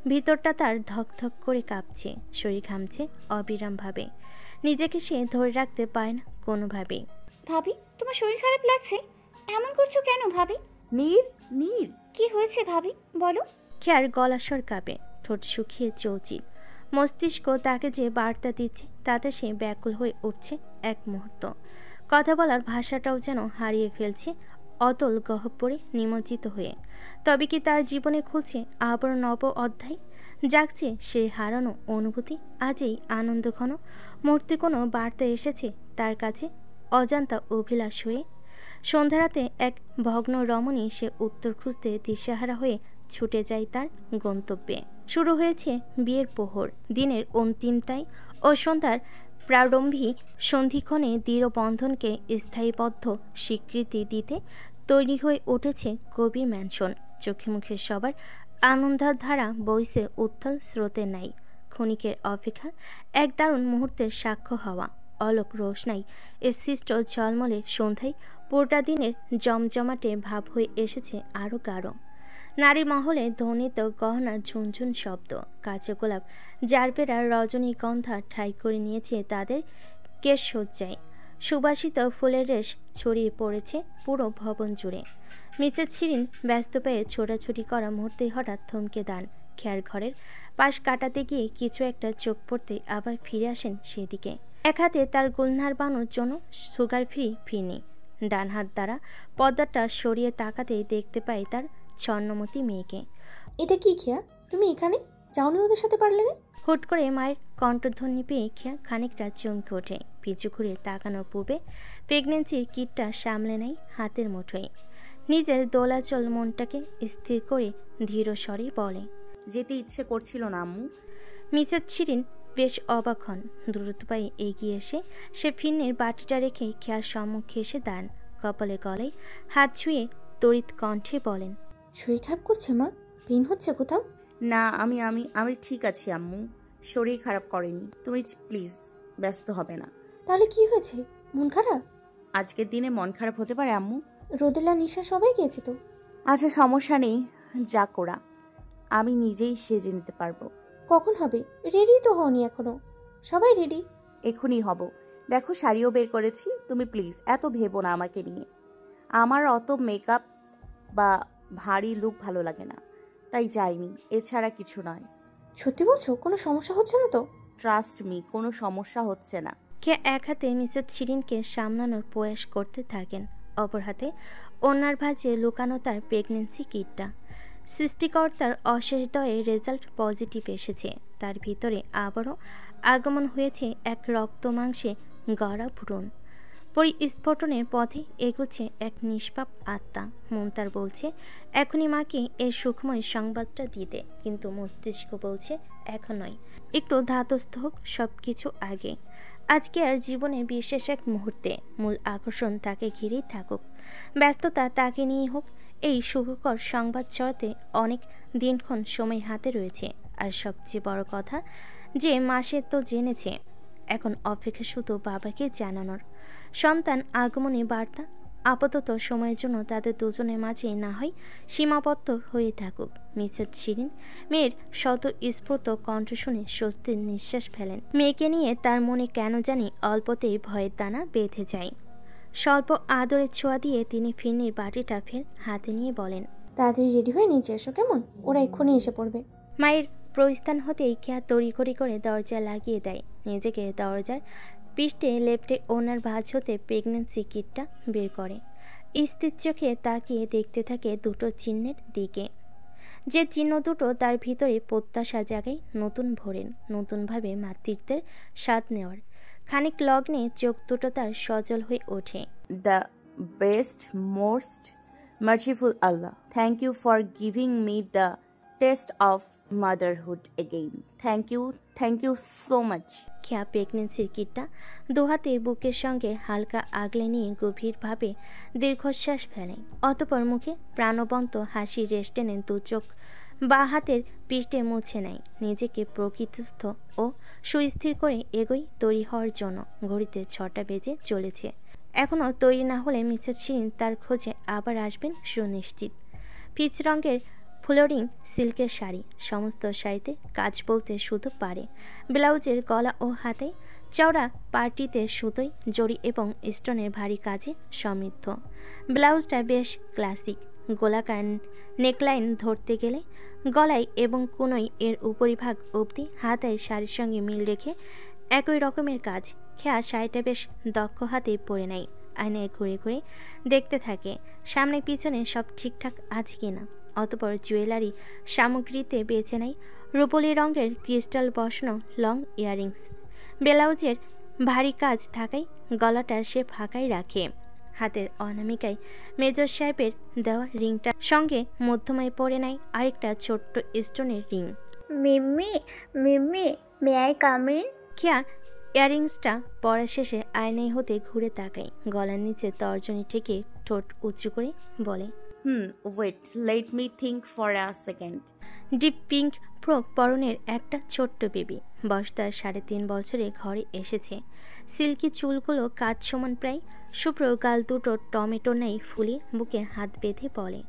ভিতরটা তার ধক ধক করে কাঁপছে, শরীর ঘামছে অবিরাম ভাবে। নিজেকে সে ধরে রাখতে পারে না কোনোভাবেই। ভাবি, তোমার শরীর খারাপ লাগছে? এমন করছো কেন ভাবি? নীর, নীর, কি হয়েছে ভাবি বলো। খেয়ার গলাস্বর কাঁপে, ঠোঁট শুকিয়ে চৌচির। মস্তিষ্ক তাকে যে বার্তা দিচ্ছে তাতে সে ব্যাকুল হয়ে উঠছে এক মুহূর্ত। কথা বলার ভাষাটাও যেন হারিয়ে ফেলছে অতল গহ্বরে নিমজ্জিত হয়ে। তবে কি তার জীবনে খুলছে আবার নব অধ্যায়? জাগছে সে হারানো অনুভূতি। আজই আনন্দঘন মুহূর্তে কোনো বার্তা এসেছে তার কাছে অজান্তা অভিলাষ হয়ে। সন্ধ্যারাতে এক ভগ্ন রমণী সে উত্তর খুঁজতে দিশেহারা হয়ে ছুটে যায় তার গন্তব্যে। শুরু হয়েছে বিয়ের প্রহর, দিনের অন্তিমতায় ও সন্ধ্যার প্রারম্ভিক সন্ধিক্ষণে দৃঢ় বন্ধনকে স্থায়ীবদ্ধ স্বীকৃতি দিতে তৈরি হয়ে উঠেছে কবির ম্যানশন। চোখে মুখে সবার আনন্দার ধারা বইছে উত্তাল স্রোতের নাই। ক্ষণিকের অপেক্ষা এক দারুণ মুহূর্তের সাক্ষ্য হওয়া অলোক রোশনাই সৃষ্ট ঝলমলে সন্ধ্যায় পুরোটা দিনের জমজমাটে ভাব হয়ে এসেছে আরও গাঢ়। নারী মহলে ধ্বনিত গহনা ঝুনঝুন শব্দ, কাঁচা গোলাপ জারবেরা রজনীগন্ধা ঠাঁই করে নিয়েছে তাদের কেশসজ্জায়। সুবাসিত ফুলের রেশ ছড়িয়ে পড়েছে পুরো ভবন জুড়ে। মিসেস শিরিন ব্যস্ত পেয়ে ছোটাছুটি করা মুহূর্তে হঠাৎ থমকে দান। খেয়ার ঘরের পাশ কাটাতে গিয়ে কিছু একটা চোখ পড়তে আবার ফিরে আসেন সেদিকে। এক হাতে তার গুলনার বানোর জন্য সুগার ফ্রি ফিরনি, ডান হাত দ্বারা পর্দাটা সরিয়ে তাকাতেই দেখতে পায় তার ছন্নমতি মেয়েকে। এটা কি খেয়া, তুমি এখানে যাওনি ওদের সাথে পারলে না? হুট করে মায়ের কণ্ঠধ্বনি পেয়ে খেয়া খানিকটা চমকে ওঠে। পিছু ঘুরে তাকানোর পূর্বে প্রেগনেন্সির কিটটা সামলে নেয় হাতের মুঠোয়। নিজের দোলাচল মনটাকে স্থির করে ধীর স্বরে বলে, যেতে ইচ্ছে করছিল না আম্মু। মিসেস শিরিন বেশ অবাক হন। দ্রুত পায়ে এগিয়ে এসে সে ফিরনির বাটিটা রেখে খেয়ার সম্মুখে এসে দাঁড়ান। কপালে গলায় হাত ছুঁয়ে তড়িৎ কণ্ঠে বলেন, শরীর খারাপ করছে মা? পেন হচ্ছে কোথাও? না, আমি আমি আমি ঠিক আছি আম্মু, শরীর খারাপ করেনি। তুমি প্লিজ ব্যস্ত হবে না। তাহলে কি হয়েছে, মন খারাপ? আজকের দিনে মন খারাপ হতে পারে আম্মু? রোদেলা নিশা সবাই গিয়েছে তো। আচ্ছা সমস্যা নেই, যা করা আমি নিজেই সেজে নিতে পারবো। কখন হবে? রেডি তো হওনি এখনো। সবাই রেডি? এখনই হব। দেখো শাড়িও বের করেছি। তুমি প্লিজ এত ভেবো না আমাকে নিয়ে। আমার অত মেকআপ বা ভারী লুক ভালো লাগে না, তাই যাইনি। এছাড়া কিছু নয়। সত্যি বলছো? কোনো সমস্যা হচ্ছে না তো? ট্রাস্ট মি, কোনো সমস্যা হচ্ছে না। কে এক হাতে মিসেস শিরিনকে সামলানোর প্রয়াস করতে থাকেন, অপর হাতে ওনার ভাঁজে লুকানো তার প্রেগনেন্সি কিটটা। সৃষ্টিকর্তার অশেষ দয়ে রেজাল্ট পজিটিভ এসেছে। তার ভিতরে আবারও আগমন হয়েছে এক রক্ত মাংসে গড়া ভ্রূণ। পরিস্ফোটনের পথে এগুচ্ছে এক নিষ্পাপ আত্মা। মন তার বলছে এখনই মাকে এর সুখময় সংবাদটা দিতে, কিন্তু মস্তিষ্ক বলছে এখন নয়, একটু ধাতস্থ হোক সব কিছু আগে। আজকে আর জীবনে বিশেষ এক মুহূর্তে মূল আকর্ষণ তাকে ঘিরেই থাকুক, ব্যস্ততা তাকে নিয়েই হোক। এই শুভকর সংবাদ ছড়াতে অনেক দিনক্ষণ সময় হাতে রয়েছে। আর সবচেয়ে বড় কথা যে মাসে তো জেনেছে, এখন অপেক্ষা শুধু বাবাকে জানানোর। সন্তান আগমনী বার্তা আপাতত সময়ের জন্য তাদের দুজনের মাঝে না হয় সীমাবদ্ধ হয়ে থাকুক। মিসেস শিরিন মেয়ের স্বতঃস্ফূর্ত কণ্ঠ শুনে স্বস্তির নিঃশ্বাস ফেলেন। মেয়েকে নিয়ে তার মনে কেন জানি অল্পতেই ভয়ের দানা বেঁধে যায়। স্বল্প আদরের ছোঁয়া দিয়ে তিনি ফিরনির বাটিটা ফের হাতে নিয়ে বলেন, তাড়াতাড়ি রেডি হয়ে নিচে এসো কেমন, ওরা এক্ষুনি এসে পড়বে। মায়ের প্রস্থান হতেই কেয়া তড়িঘড়ি করে দরজা লাগিয়ে দেয়। নিজেকে দরজার পৃষ্ঠে লেপ্টে ওনার ভাঁজ হতে প্রেগনেন্সি কিটটা বের করে। স্থির চোখে তাকিয়ে দেখতে থাকে দুটো চিহ্নের দিকে। যে চিহ্ন দুটো তার ভিতরে প্রত্যাশা জাগায় নতুন ভোরের, নতুনভাবে মাতৃত্বের স্বাদ নেওয়ার। খানিক লগ্নে চোখ দুটো তার সজল হয়ে ওঠে। The best most merciful Allah, thank you for giving me the taste of motherhood again. Thank you so much. Kheya প্রেগনেন্সির কিটটা দুহাতে বুকের সঙ্গে হালকা আগলে নিয়ে গভীরভাবে দীর্ঘশ্বাস ফেলে। অতপর মুখে প্রাণবন্ত হাসি রেশ টেনে দু চোখ বা হাতের পৃষ্ঠে মুছে নেয়। নিজেকে প্রকৃতিস্থ ও সুস্থির করে এগোই তৈরি হওয়ার জন্য। ঘড়িতে 6টা বেজে চলেছে। এখনও তৈরি না হলে মিসেস শিরিন তার খোঁজে আবার আসবেন সুনিশ্চিত। পিচ রঙের ফ্লোরিং সিল্কের শাড়ি, সমস্ত শাড়িতে কাজ বলতে শুধু পারে। ব্লাউজের গলা ও হাতে চওড়া পার্টিতে সুতোই জড়ি এবং স্টোনের ভারী কাজে সমৃদ্ধ। ব্লাউজটা বেশ ক্লাসিক, গোলাকার নেকলাইন ধরতে গেলে গলায় এবং কোনোই এর উপরিভাগ অবধি হাতায় শাড়ির সঙ্গে মিল রেখে একই রকমের কাজ। খেয়া শাড়িটা বেশ দক্ষ হাতে পরে নেয়। আয়নায় ঘুরে ঘুরে দেখতে থাকে সামনে পিছনে সব ঠিকঠাক আছে কিনা। অতপর জুয়েলারি সামগ্রীতে বেছে নেয় রূপলি রঙের ক্রিস্টাল বসানো লং ইয়াররিংস। ব্লাউজের ভারী কাজ থাকায় গলাটা সে ফাঁকাই রাখে। হাতের অনামিকায় মেজর সাহেবের দেওয়া রিংটার সঙ্গে মধ্যমায় পরে নেয় আরেকটা ছোট্ট স্টোনের ring. Mimmi may I come in? Kheya ইয়াররিংসটা পরা শেষে আয়নায় হতে ঘুরে তাকায়। গলার নিচে তর্জনী ঠেকে ঠোঁট উঁচু করে বলে, wait, let me think for a second. Deep pink frock পরনের একটা ছোট্ট বেবি। বয়স তার 3.5 বছরে ঘরে এসেছে। সিল্কি চুলগুলো কাজ সমান প্রায়। শুভ্র গাল দুটো টমেটো নেই ফুলে বুকে হাত বেঁধে বলে,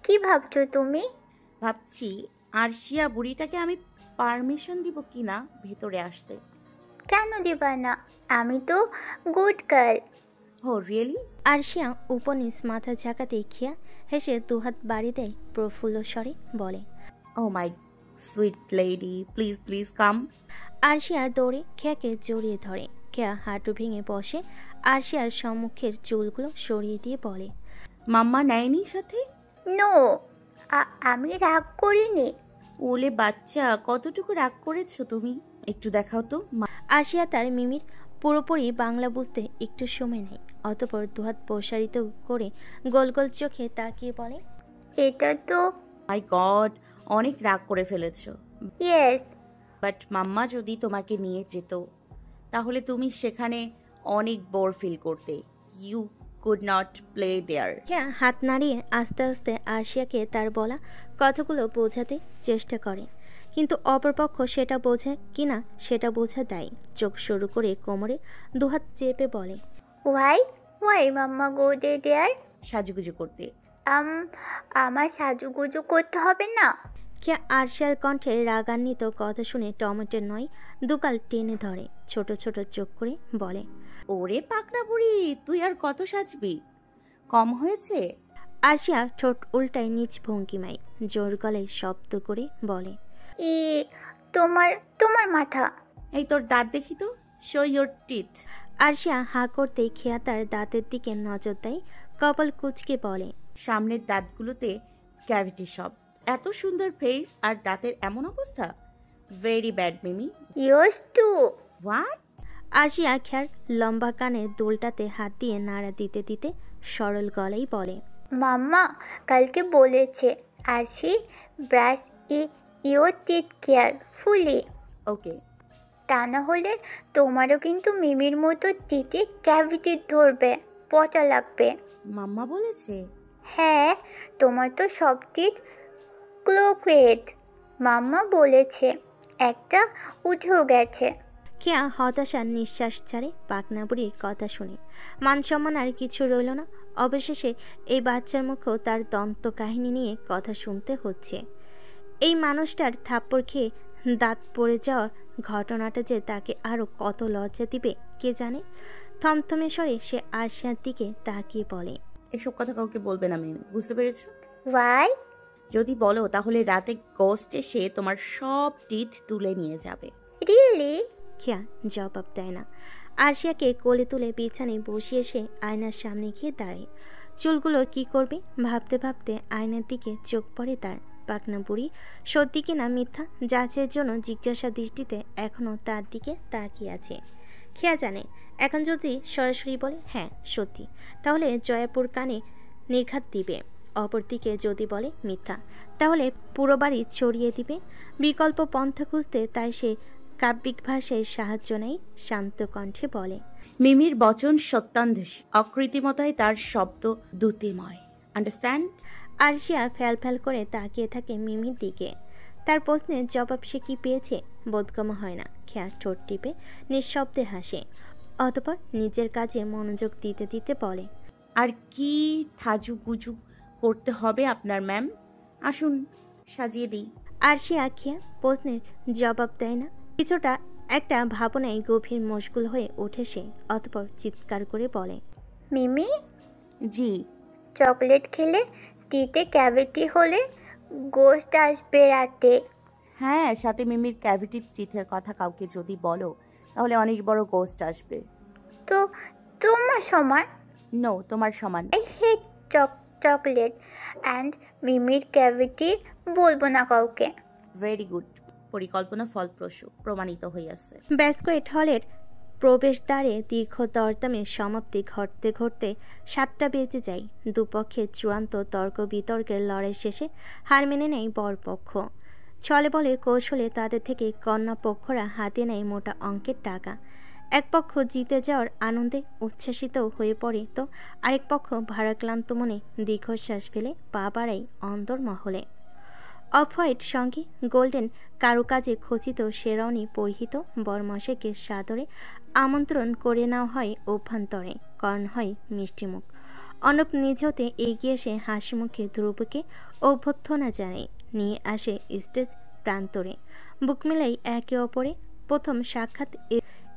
কি ভাবছো তুমি? ভাবছি আরশিয়া বুড়িটাকে আমি পারমিশন দিব কিনা ভেতরে আসতে। কেন দিবা না? আমি তো গুড গার্ল। ও রিয়েলি? আরশিয়া উপনিস মাথা ঝাঁকাতেই খেয়া হেসে দুহাত বাড়ি দেয় প্রফুল্ল স্বরে বলে, oh my sweet lady, please please come. Arshia দৌড়ে খেয়াকে জড়িয়ে ধরে। খেয়া হাঁটু ভেঙে বসে আরশিয়ার সম্মুখের চুলগুলো সরিয়ে দিয়ে বলে, মাম্মা নেয়নি সাথে? নো, আমি রাগ করিনি। ওলে বাচ্চা, কতটুকু রাগ করেছো তুমি? একটু দেখাও তো। আরশিয়া তার মিমির পুরোপুরি বাংলা বুঝতে একটু সময় নেয়। অতপর দুহাত প্রসারিত করে গোল গোল চোখে তাকিয়ে বলে, এটা তো মাই গড, অনেক রাগ করে ফেলেছো। ইয়েস, বাট মাম্মা যদি তোমাকে নিয়ে যেত তাহলে তুমি সেখানে অনেক বোর ফিল করতে। You could not play there. হ্যাঁ, হাত নাড়িয়ে আস্তে আস্তে আরশিয়াকে তার বলা কথাগুলো বোঝাতে চেষ্টা করে, কিন্তু অপরপক্ষ সেটা বোঝে কিনা সেটা বোঝা দেয়। চোখ শুরু করে কোমরে দুহাত চেপে বলে, ওয়াই মাম্মা গো দেয়ার? সাজুগুজু করতে। আমার সাজুগুজু করতে হবে না। কে আরশিয়ার কণ্ঠে রাগান্বিত কথা শুনে টমেটোর নয় দুকাল টেনে ধরে, ছোট ছোট চোখ করে বলে, ওরে পাকনা বুড়ি, তুই আর কত সাজবি? কম হয়েছে? আরশিয়া ঠোঁট উল্টায় নিজ ভঙ্গিমায় জোর গলায় শব্দ করে বলে, তোমার মাথা। এই তোর দাঁত দেখি তো, শো ইয়োর টিথ। আরশিয়া হা করতেই খেয়া তার দাঁতের দিকে নজর দেয়, কপাল কুচকে বলে, সামনের দাঁতগুলোতে ক্যাভিটি সব। এত সুন্দর ফেস আর দাঁতের এমন অবস্থা? Very bad Mimi. Yours too. What? Arshia খেয়ার লম্বা কানে দুলটাতে হাত দিয়ে নাড়া দিতে দিতে সরল গলায় বলে, মাম্মা কালকে বলেছে আসি ব্রাশ ইয়োর টিথ কেয়ারফুলি। ওকে। তা না হলে তোমারও কিন্তু মিমির মতো টিথে ক্যাভিটি ধরবে, পচা লাগবে। মাম্মা বলেছে? হ্যাঁ, তোমার তো সব টিথ ক্লোকেট। মাম্মা বলেছে, একটা উঠেও গেছে। কেয়া হতাশার নিঃশ্বাস ছাড়ে পাকনা বুড়ির কথা শুনে। মান সম্মান আর কিছু রইল না। অবশেষে এই বাচ্চার মুখেও তার দন্ত কাহিনী নিয়ে কথা শুনতে হচ্ছে। এই মানুষটার থাপ্পড় খেয়ে দাঁত পড়ে যাওয়ার ঘটনাটা যে তাকে আরও কত লজ্জা দিবে কে জানে। থমথমে স্বরে সে আরশিয়ার দিকে তাকিয়ে বলে, এসব কথা কাউকে বলবে না মিমি, বুঝতে পেরেছো? ওয়াই? যদি বলো তাহলে রাতে গোস্ট এসে তোমার সব টিথ তুলে নিয়ে যাবে। রিয়েলি? খেয়া জবাব দেয় না। আরশিয়াকে কোলে তুলে বিছানায় বসিয়ে সে আয়নার সামনে গিয়ে দাঁড়ায়। চুলগুলো কি করবে ভাবতে ভাবতে আয়নার দিকে চোখ পড়ে তার। পাকনা বুড়ি সত্যি কিনা মিথ্যা যাচের জন্য জিজ্ঞাসা দৃষ্টিতে এখনও তার দিকে তাকিয়ে আছে। খেয়া জানে এখন যদি সরাসরি বলে হ্যাঁ সত্যি, তাহলে জয়াপুর কানে নির্ঘাত দিবে। অপরদিকে যদি বলে মিথ্যা, তাহলে পুরো বাড়ি ছড়িয়ে দিবে। বিকল্প পন্থা খুঁজতে তাই সে কাব্যিক ভাষায় সাহায্য নেয়, শান্ত কণ্ঠে বলে, মিমির বচন সত্যান্দেশ, অকৃত্রিমতায় তার শব্দ দ্যুতিময়। আন্ডারস্ট্যান্ড? আরশিয়া ফ্যাল ফ্যাল করে তাকিয়ে থাকে মিমির দিকে। তার প্রশ্নের জবাব সে কি পেয়েছে বোধগম্য হয় না। খেয়া ঠোঁট টিপে নিঃশব্দে হাসে, অতঃপর নিজের কাজে মনোযোগ দিতে দিতে বলে, আর কি থাজুগুজু করতে হবে আপনার ম্যাম? আসুন সাজিয়ে দিই। আরশিয়া খেয়া প্রশ্নের জবাব দেয় না। কিছুটা একটা ভাবনায় গভীর মশগুল হয়ে ওঠে সে, অতঃপর চিৎকার করে বলে, মিমি? জি। চকলেট খেলে টিতে ক্যাভিটি হলে গোস্ট আসবে রাতে। হ্যাঁ, সাথে মিমির ক্যাভিটিভ টিথের কথা কাউকে যদি বলো তাহলে অনেক বড় গোস্ট আসবে। তো তোমার সমান? নো, তোমার সমান। আই হেট চকলেট অ্যান্ড মিমির ক্যাভিটি বলবো না কাউকে। ভেরি গুড, পরিকল্পনা ফলপ্রসূ প্রমাণিত হইয়াছে। ব্যাসকোয়েট হলের প্রবেশদ্বারে দীর্ঘ দরদামের সমাপ্তি ঘটতে ঘটতে 7টা বেজে যায়। দুপক্ষের চূড়ান্ত তর্ক বিতর্কের লড়াই শেষে হার মেনে নেয় বরপক্ষ। ছলে বলে কৌশলে তাদের থেকে কন্যা পক্ষরা হাতে নেয় মোটা অঙ্কের টাকা। এক পক্ষ জিতে যাওয়ার আনন্দে উচ্ছ্বাসিত হয়ে পড়ে, তো আরেক পক্ষ ভারাক্লান্ত মনে দীর্ঘশ্বাস ফেলে পা বাড়ায় অন্দরমহলে। অফ হোয়াইট সঙ্গে গোল্ডেন কারুকাজে খচিত শেরওয়ানি পরিহিত বরমশাইকে সাদরে আমন্ত্রণ করে নেওয়া হয় অভ্যন্তরে, করানো হয় মিষ্টিমুখ। অনব নিজ হতে এগিয়ে এসে হাসি মুখে ধ্রুবকে অভ্যর্থনা জানায়, নিয়ে আসে স্টেজ প্রান্তরে। বুক মেলাই একে অপরে। প্রথম সাক্ষাৎ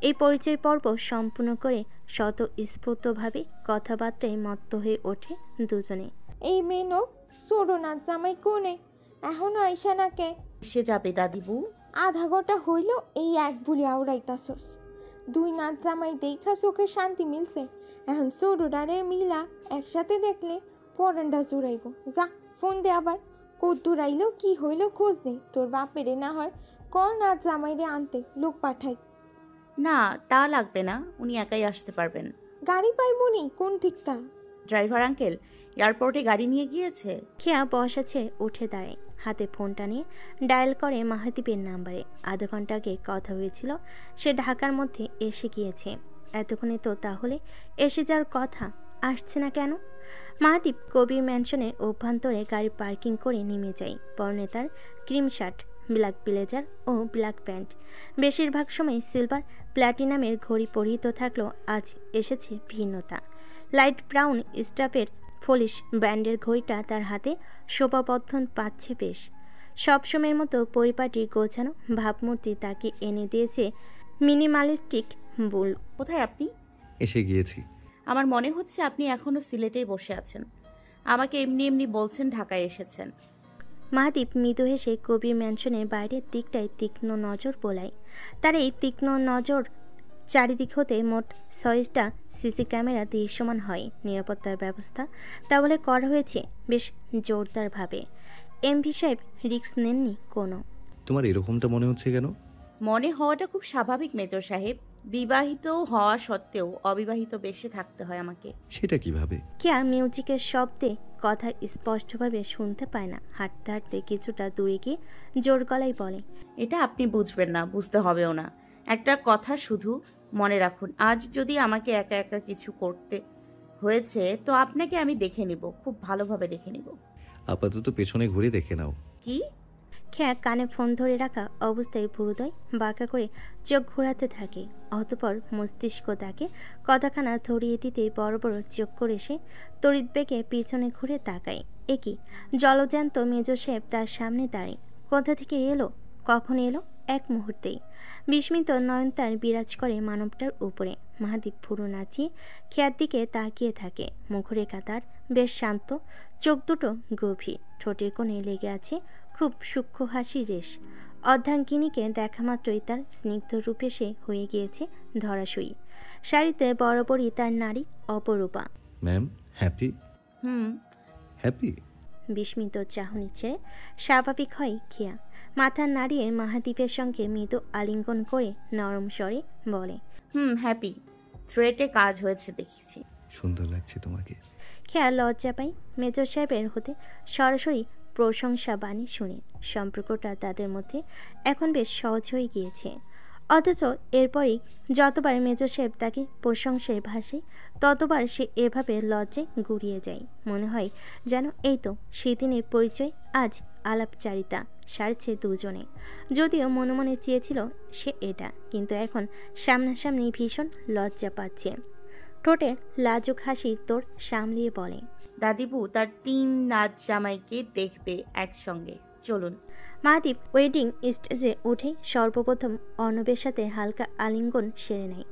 এই পরিচয় পর্ব সম্পূর্ণ করে স্বতঃস্ফূর্তভাবে কথাবার্তায় মত্ত হয়ে ওঠে দুজনে। এই মেনক সোরনাথ জামাই কোনে এখনো আইসা নাকে? সে যাবে দাদিবু। আধা ঘন্টা হইল এই এক বুলি আওড়াইতাছস। 2 নাচ জামাই দেখা চোখে শান্তি মিলছে, এখন সোরুরারে মিলা একসাথে দেখলে পরান্ডা জুড়াইব। যা ফোন দে আবার, কদ্দুর আইলো কি হইল খোঁজ দে। তোর বাপেরে না হয় কর নাচ জামাইরে আনতে লোক পাঠাই। না, তা লাগবে না, উনি একাই আসতে পারবেন। গাড়ি পাইবনি কোন ঠিকটা? ড্রাইভার আঙ্কেল এয়ারপোর্টে গাড়ি নিয়ে গিয়েছে। খেয়া বসা ছেড়ে উঠে দাঁড়ায়, হাতে ফোনটা নিয়ে ডায়াল করে মাহাদীপের নাম্বারে। আধা ঘন্টা আগে কথা হয়েছিল, সে ঢাকার মধ্যে এসে গিয়েছে। এতক্ষণে তো তাহলে এসে যাওয়ার কথা, আসছে না কেন? মাহাদীপ কবির ম্যানশনের অভ্যন্তরে গাড়ি পার্কিং করে নেমে যায়। পরনে তার ক্রিম শার্ট, ব্ল্যাক ব্লেজার ও ব্ল্যাক প্যান্ট। বেশিরভাগ সময় সিলভার প্ল্যাটিনামের ঘড়ি পরিহিত থাকলেও আজ এসেছে ভিন্নতা। লাইট ব্রাউন স্টাফের ফলিশ ব্র্যান্ডের ঘড়িটা তার হাতে শোভাবর্ধন পাচ্ছে বেশ। সবসময়ের মতো পরিপাটি গোছানো ভাবমূর্তি তাকে এনে দিয়েছে মিনিমালিস্টিক বুল। কোথায় আপনি? এসে গিয়েছি। আমার মনে হচ্ছে আপনি এখনো সিলেটেই বসে আছেন। আমাকে এমনি এমনি বলছেন ঢাকায় এসেছেন। মাহাদীপ মৃদু হেসে কবির ম্যানশনের বাইরের দিকটায় তীক্ষ্ণ নজর বোলায়। তার এই তীক্ষ্ণ নজর চারিদিক হতে মোট 6টা সিসি ক্যামেরা দৃশ্যমান হয়। নিরাপত্তার ব্যবস্থা তাহলে করা হয়েছে বেশ জোরদারভাবে। এমভি সাহেব রিস্ক নেননি কোনো। তোমার এরকমটা মনে হচ্ছে কেন? মনে হওয়াটা খুব স্বাভাবিক মেজর সাহেব। বিবাহিত হওয়া সত্ত্বেও অবিবাহিত বেশে থাকতে হয় আমাকে। সেটা কিভাবে? কেয়া মিউজিকের শব্দে কথা স্পষ্টভাবে শুনতে পায় না। হাঁটতে হাঁটতে কিছুটা দূরে গিয়ে জোর গলায় বলে, এটা আপনি বুঝবেন না, বুঝতে হবেও না। একটা কথা শুধু মনে রাখুন, আজ যদি আমাকে একা একা কিছু করতে হয়েছে তো আপনাকে আমি দেখে নিব, খুব ভালোভাবে দেখে নিব। আপাতত পেছনে ঘুরে দেখে নাও। কি? খেয়া কানে ফোন ধরে রাখা অবস্থায় ভুরুদয় বাঁকা করে চোখ ঘোরাতে থাকে। অতঃপর মস্তিষ্ক তাকে কথাখানা ধরিয়ে দিতে বড় বড় চোখ করে সে তড়িৎ বেগে পিছনে ঘুরে তাকায়। একই জলজ্যান্ত মেজ সাহেব তার সামনে দাঁড়িয়ে। কোথা থেকে এলো, কখন এলো? এক মুহূর্তেই বিস্মিত নয়ন তার বিরাজ করে মানবটার উপরে। মাহাদীপ ভুরু নাচিয়ে খেয়ার দিকে তাকিয়ে থাকে। মুখরেখা তার বেশ শান্ত, চোখ দুটো গভীর, ঠোঁটের কোণে লেগে আছে খুব সূক্ষ্ম হাসির রেশ। অর্ধাঙ্গিনীকে দেখা মাত্রই তার স্নিগ্ধ রূপে সে হয়ে গিয়েছে ধরাশয়ী। শাড়িতে বরাবরই তার নারী অপরূপা। Ma'am happy? হ্যাপি? বিস্মিত চাহনি ছেড়ে স্বাভাবিক হয় খেয়া। মাথা নাড়িয়ে মাহাদীপের সঙ্গে মৃদু আলিঙ্গন করে নরম স্বরে বলে, হ্যাপি। থ্রেটে কাজ হয়েছে দেখেছি। সুন্দর লাগছে তোমাকে। খেয়া লজ্জা পাই মেজর সাহেবের হতে সরাসরি প্রশংসা বাণী শুনে। সম্পর্কটা তাদের মধ্যে এখন বেশ সহজ হয়ে গিয়েছে। অথচ এরপরেই যতবার মেজর সাহেব তাকে প্রশংসায় ভাসে ততবার সে এভাবে লজ্জায় গুড়িয়ে যায়। মনে হয় যেন এই তো সেদিনের পরিচয়, আজ আলাপচারিতা সারছে দুজনে। যদিও মনে মনে চেয়েছিল সে এটা, কিন্তু এখন সামনাসামনি ভীষণ লজ্জা পাচ্ছে। ঠোঁটে লাজুক হাসি তোর সামলিয়ে বলে, দাদিবু তার 3 নাচ জামাইকে দেখবে একসঙ্গে, চলুন। মাহাদীপ ওয়েডিং স্টেজে উঠে সর্বপ্রথম অর্ণবের সাথে হালকা আলিঙ্গন সেরে নেয়।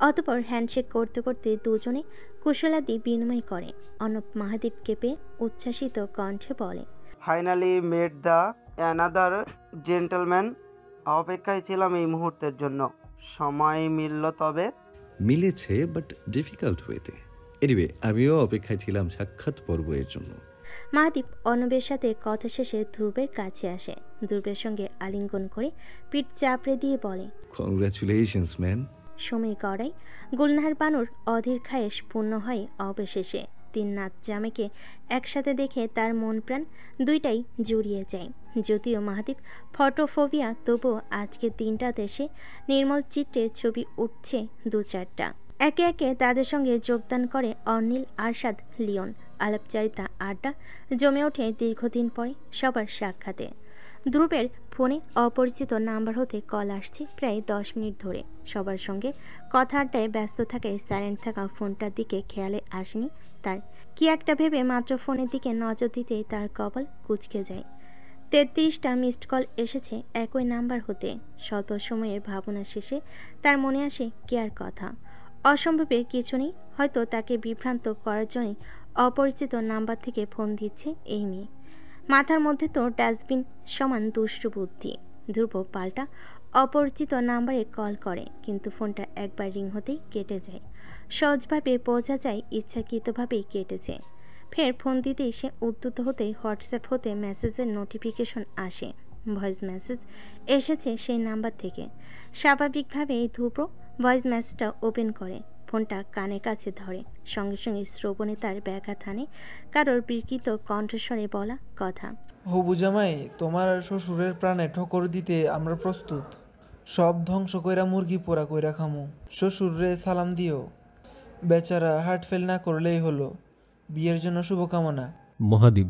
অতঃপর হ্যান্ডশেক করতে করতে দুজনে কুশলাদি বিনিময় করে। অর্ণব মাহাদীপকে পেয়ে উচ্ছ্বাসিত কণ্ঠে বলে, finally mate the another gentleman. অপেক্ষায় ছিলাম এই মুহূর্তের জন্য। সময় মিলল তবে? মিলেছে, বাট ডিফিকাল্ট ওয়েতে। এনিওয়ে, আমিও অপেক্ষায় ছিলাম সাক্ষাৎ পর্বের জন্য। মাহাদীপ অর্ণবের সাথে কথা শেষে ধ্রুবের কাছে আসে। ধ্রুবের সঙ্গে আলিঙ্গন করে পিঠ চাপড়ে দিয়ে বলে, কংগ্রাচুলেশনস ম্যান। সময় গড়াই গুলনাহার বানুর অধীর খায়েশ পূর্ণ হয় অবশেষে। 3 নাচ জামাইকে একসাথে দেখে তার মন প্রাণ দুইটাই জুড়িয়ে যায়। যদিও মাহাদীপ ফটোফোবিয়া, তবুও আজকের দিনটাতে সে নির্মল চিত্রে ছবি উঠছে 2-4টা। একে একে তাদের সঙ্গে যোগদান করে অর্নিল, আরশাদ, লিওন। আলাপচারিতা আড্ডা জমে ওঠে দীর্ঘদিন পরে সবার সাক্ষাতে। ধ্রুবের ফোনে অপরিচিত নাম্বার হতে কল আসছে প্রায় 10 মিনিট ধরে। সবার সঙ্গে কথা আড্ডায় ব্যস্ত থাকায় সাইলেন্ট থাকা ফোনটার দিকে খেয়ালে আসেনি তার। কি একটা ভেবে মাত্র ফোনের দিকে নজর দিতেই তার কপাল কুঁচকে যায়। 33টা মিসড কল এসেছে একই নাম্বার হতে। স্বল্প সময়ের ভাবনা শেষে তার মনে আসে কেয়ার কথা। অসম্ভবের কিছু নেই, হয়তো তাকে বিভ্রান্ত করার জন্যই অপরিচিত নাম্বার থেকে ফোন দিচ্ছে এই মেয়ে। মাথার মধ্যে তো ডাস্টবিন সমান দুষ্টু বুদ্ধি। ধ্রুব পাল্টা অপরিচিত নাম্বারে কল করে, কিন্তু ফোনটা একবার রিং হতেই কেটে যায়। সহজভাবে বোঝা যায় ইচ্ছাকৃতভাবেই কেটেছে। ফের ফোন দিতেই সে উদ্যত হতে হোয়াটসঅ্যাপ হতে মেসেজের নোটিফিকেশন আসে। ভয়েস মেসেজ এসেছে সেই নাম্বার থেকে। স্বাভাবিকভাবেই ধ্রুব ভয়েস মেসেজটা ওপেন করে, ফোনটা কানের কাছে ধরে। সঙ্গে সঙ্গে শ্রবণে তার ব্যাঘাত হানে কারোর বিকৃত কণ্ঠস্বরে বলা কথা, হবু জামাই, তোমার শ্বশুরের প্রাণে ঠোকর দিতে আমরা প্রস্তুত। সব ধ্বংস কইরা মুরগি পোড়া কইরা খামু। শ্বশুররে সালাম দিও, বেচারা হার্ট ফেল না করলেই হলো। বিয়ের জন্য শুভকামনা। মহাদীপ।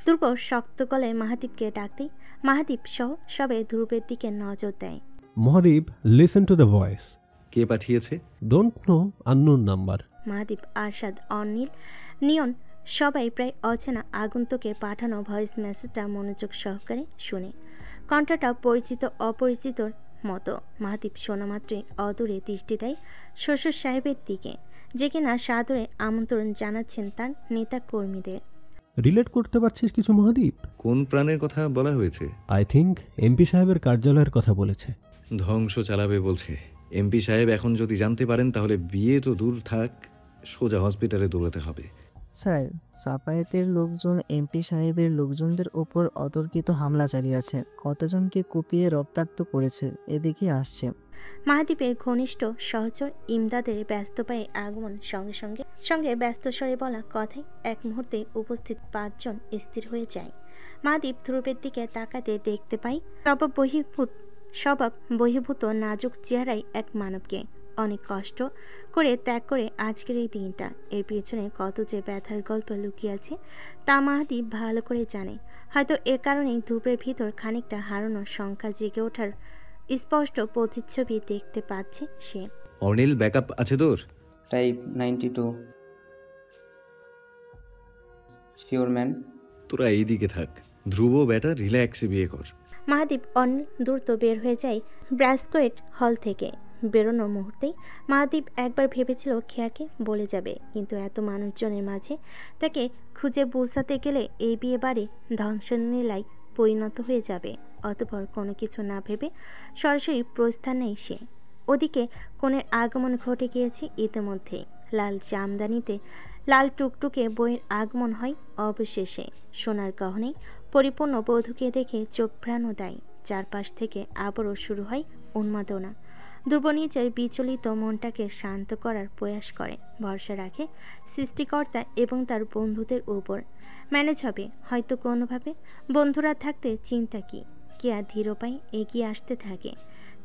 ধ্রুব শক্ত গলায় মাহাদীপকে ডাকতেই মাহাদীপ সহ সবে ধ্রুবের দিকে নজর দেয়। Mahadip, listen to the voice. কে পাঠিয়েছে? Don't know, unknown number. Mahadip, Arshad, Arnil, Niyon সবাই প্রায় অচেনা আগন্তুকের পাঠানো ভয়েস মেসেজটা মনোযোগ সহকারে শুনে। কণ্ঠটা পরিচিত অপরিচিতর মতো। মাহাদীপ শোনা মাত্রই অদূরে দৃষ্টি দেয় শ্বশুর সাহেবের দিকে, যে কিনা সাদরে আমন্ত্রণ জানাচ্ছেন তার নেতা কর্মীদের। রিলেট করতে পারছিস কিছু মহাদীপ? কোন প্রাণের কথা বলা হয়েছে? আই থিঙ্ক এমপি সাহেবের কার্যালয়ের কথা বলেছে। ধ্বংস চালাবে বলছে। এমপি সাহেব এখন যদি জানতে পারেন তাহলে বিয়ে তো দূর থাক, সোজা হসপিটালে দৌড়াতে হবে। স্যার, সাপায়েতের লোকজন এমপি সাহেবের লোকজনদের ওপর অতর্কিত হামলা চালিয়েছে। কতজনকে কুপিয়ে রক্তাক্ত করেছে, এদিকে আসছে। মাহাদীপের ঘনিষ্ঠ সহচর ইমদাদের ব্যস্ত পায়ে আগমন সঙ্গে সঙ্গে সঙ্গে ব্যস্ত স্বরে বলা কথায় এক মুহূর্তে উপস্থিত 5 জন স্থির হয়ে যায়। মাহাদীপ ধ্রুবের দিকে তাকাতে দেখতে পাই স্বভাব বহির্ভূত নাজুক চেহারায় এক মানবকে। অনেক কষ্ট করে ত্যাগ করে আজকের এই দিনটা। এর পেছনে কত যে ব্যথার গল্প লুকিয়ে আছে তা মাহাদীপ ভালো করে জানে। হয়তো এ কারণেই ধূপের ভিতর খানিকটা হারানোর সংখ্যা জেগে ওঠার স্পষ্ট প্রতিচ্ছবি দেখতে পাচ্ছে সে। অর্নিল ব্যাকআপ আছে তোর? টাইপ 92। Sure man. তোরা এইদিকে থাক, ধ্রুব বেটা রিল্যাক্সে বিয়ে কর। মাহাদীপ অনিল দ্রুত বের হয়ে যায় ব্রাস্কোয়েট হল থেকে। বেরোনোর মুহূর্তেই মাহাদীপ একবার ভেবেছিল খেয়াকে বলে যাবে, কিন্তু এত মানুষজনের মাঝে তাকে খুঁজে বোঝাতে গেলে এই বিয়ে বাড়ি ধ্বংসলীলায় পরিণত হয়ে যাবে। অতঃপর কোনো কিছু না ভেবে সরাসরি প্রস্থান নেই সে। ওদিকে কনের আগমন ঘটে গিয়েছে ইতিমধ্যেই। লাল জামদানিতে লাল টুকটুকে বইয়ের আগমন হয় অবশেষে। সোনার গহনে পরিপূর্ণ বধূকে দেখে চোখ প্রাণও দেয়। চারপাশ থেকে আবারও শুরু হয় উন্মাদনা। ধ্রুব নিজের বিচলিত মনটাকে শান্ত করার প্রয়াস করে, ভরসা রাখে সৃষ্টিকর্তা এবং তার বন্ধুদের উপর। ম্যানেজ হবে হয়তো কোনোভাবে। বন্ধুরা থাকতে চিন্তা কি। কেয়া ধীর পায়ে এগিয়ে আসতে থাকে।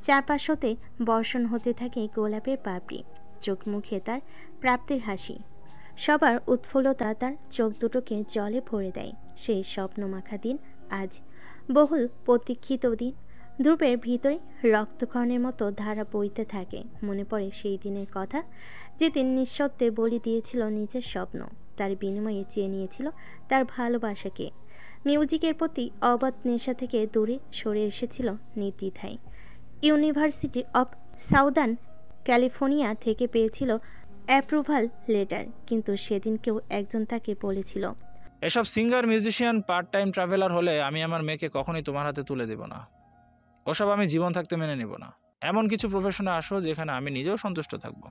চারপাশ হতে বর্ষণ হতে থাকে গোলাপের পাপড়ি। চোখ মুখে তার প্রাপ্তির হাসি। সবার উৎফুল্লতা তার চোখ দুটোকে জলে ভরে দেয়। সেই স্বপ্নমাখা দিন আজ, বহুল প্রতীক্ষিত দিন। ধ্রুবের ভিতরে রক্তক্ষরণের মতো ধারা বইতে থাকে। মনে পড়ে সেই দিনের কথা, যেদিন নিঃশব্দে বলি দিয়েছিল নিজের স্বপ্ন। তার বিনিময়ে চেয়ে নিয়েছিল তার ভালোবাসাকে। মিউজিকের প্রতি অবাধ নেশা থেকে দূরে সরে এসেছিল নির্দ্বিধায়। ইউনিভার্সিটি অফ সাউদার্ন ক্যালিফোর্নিয়া থেকে পেয়েছিল অ্যাপ্রুভাল লেটার, কিন্তু সেদিন কেউ একজন তাকে বলেছিল, এসব singer, musician, part time traveller হলে আমি আমার মেয়েকে কখনোই তোমার হাতে তুলে দেব না। ওসব আমি জীবন থাকতে মেনে নেব না। এমন কিছু প্রফেশনে আসো যেখানে আমি নিজেও সন্তুষ্ট থাকব।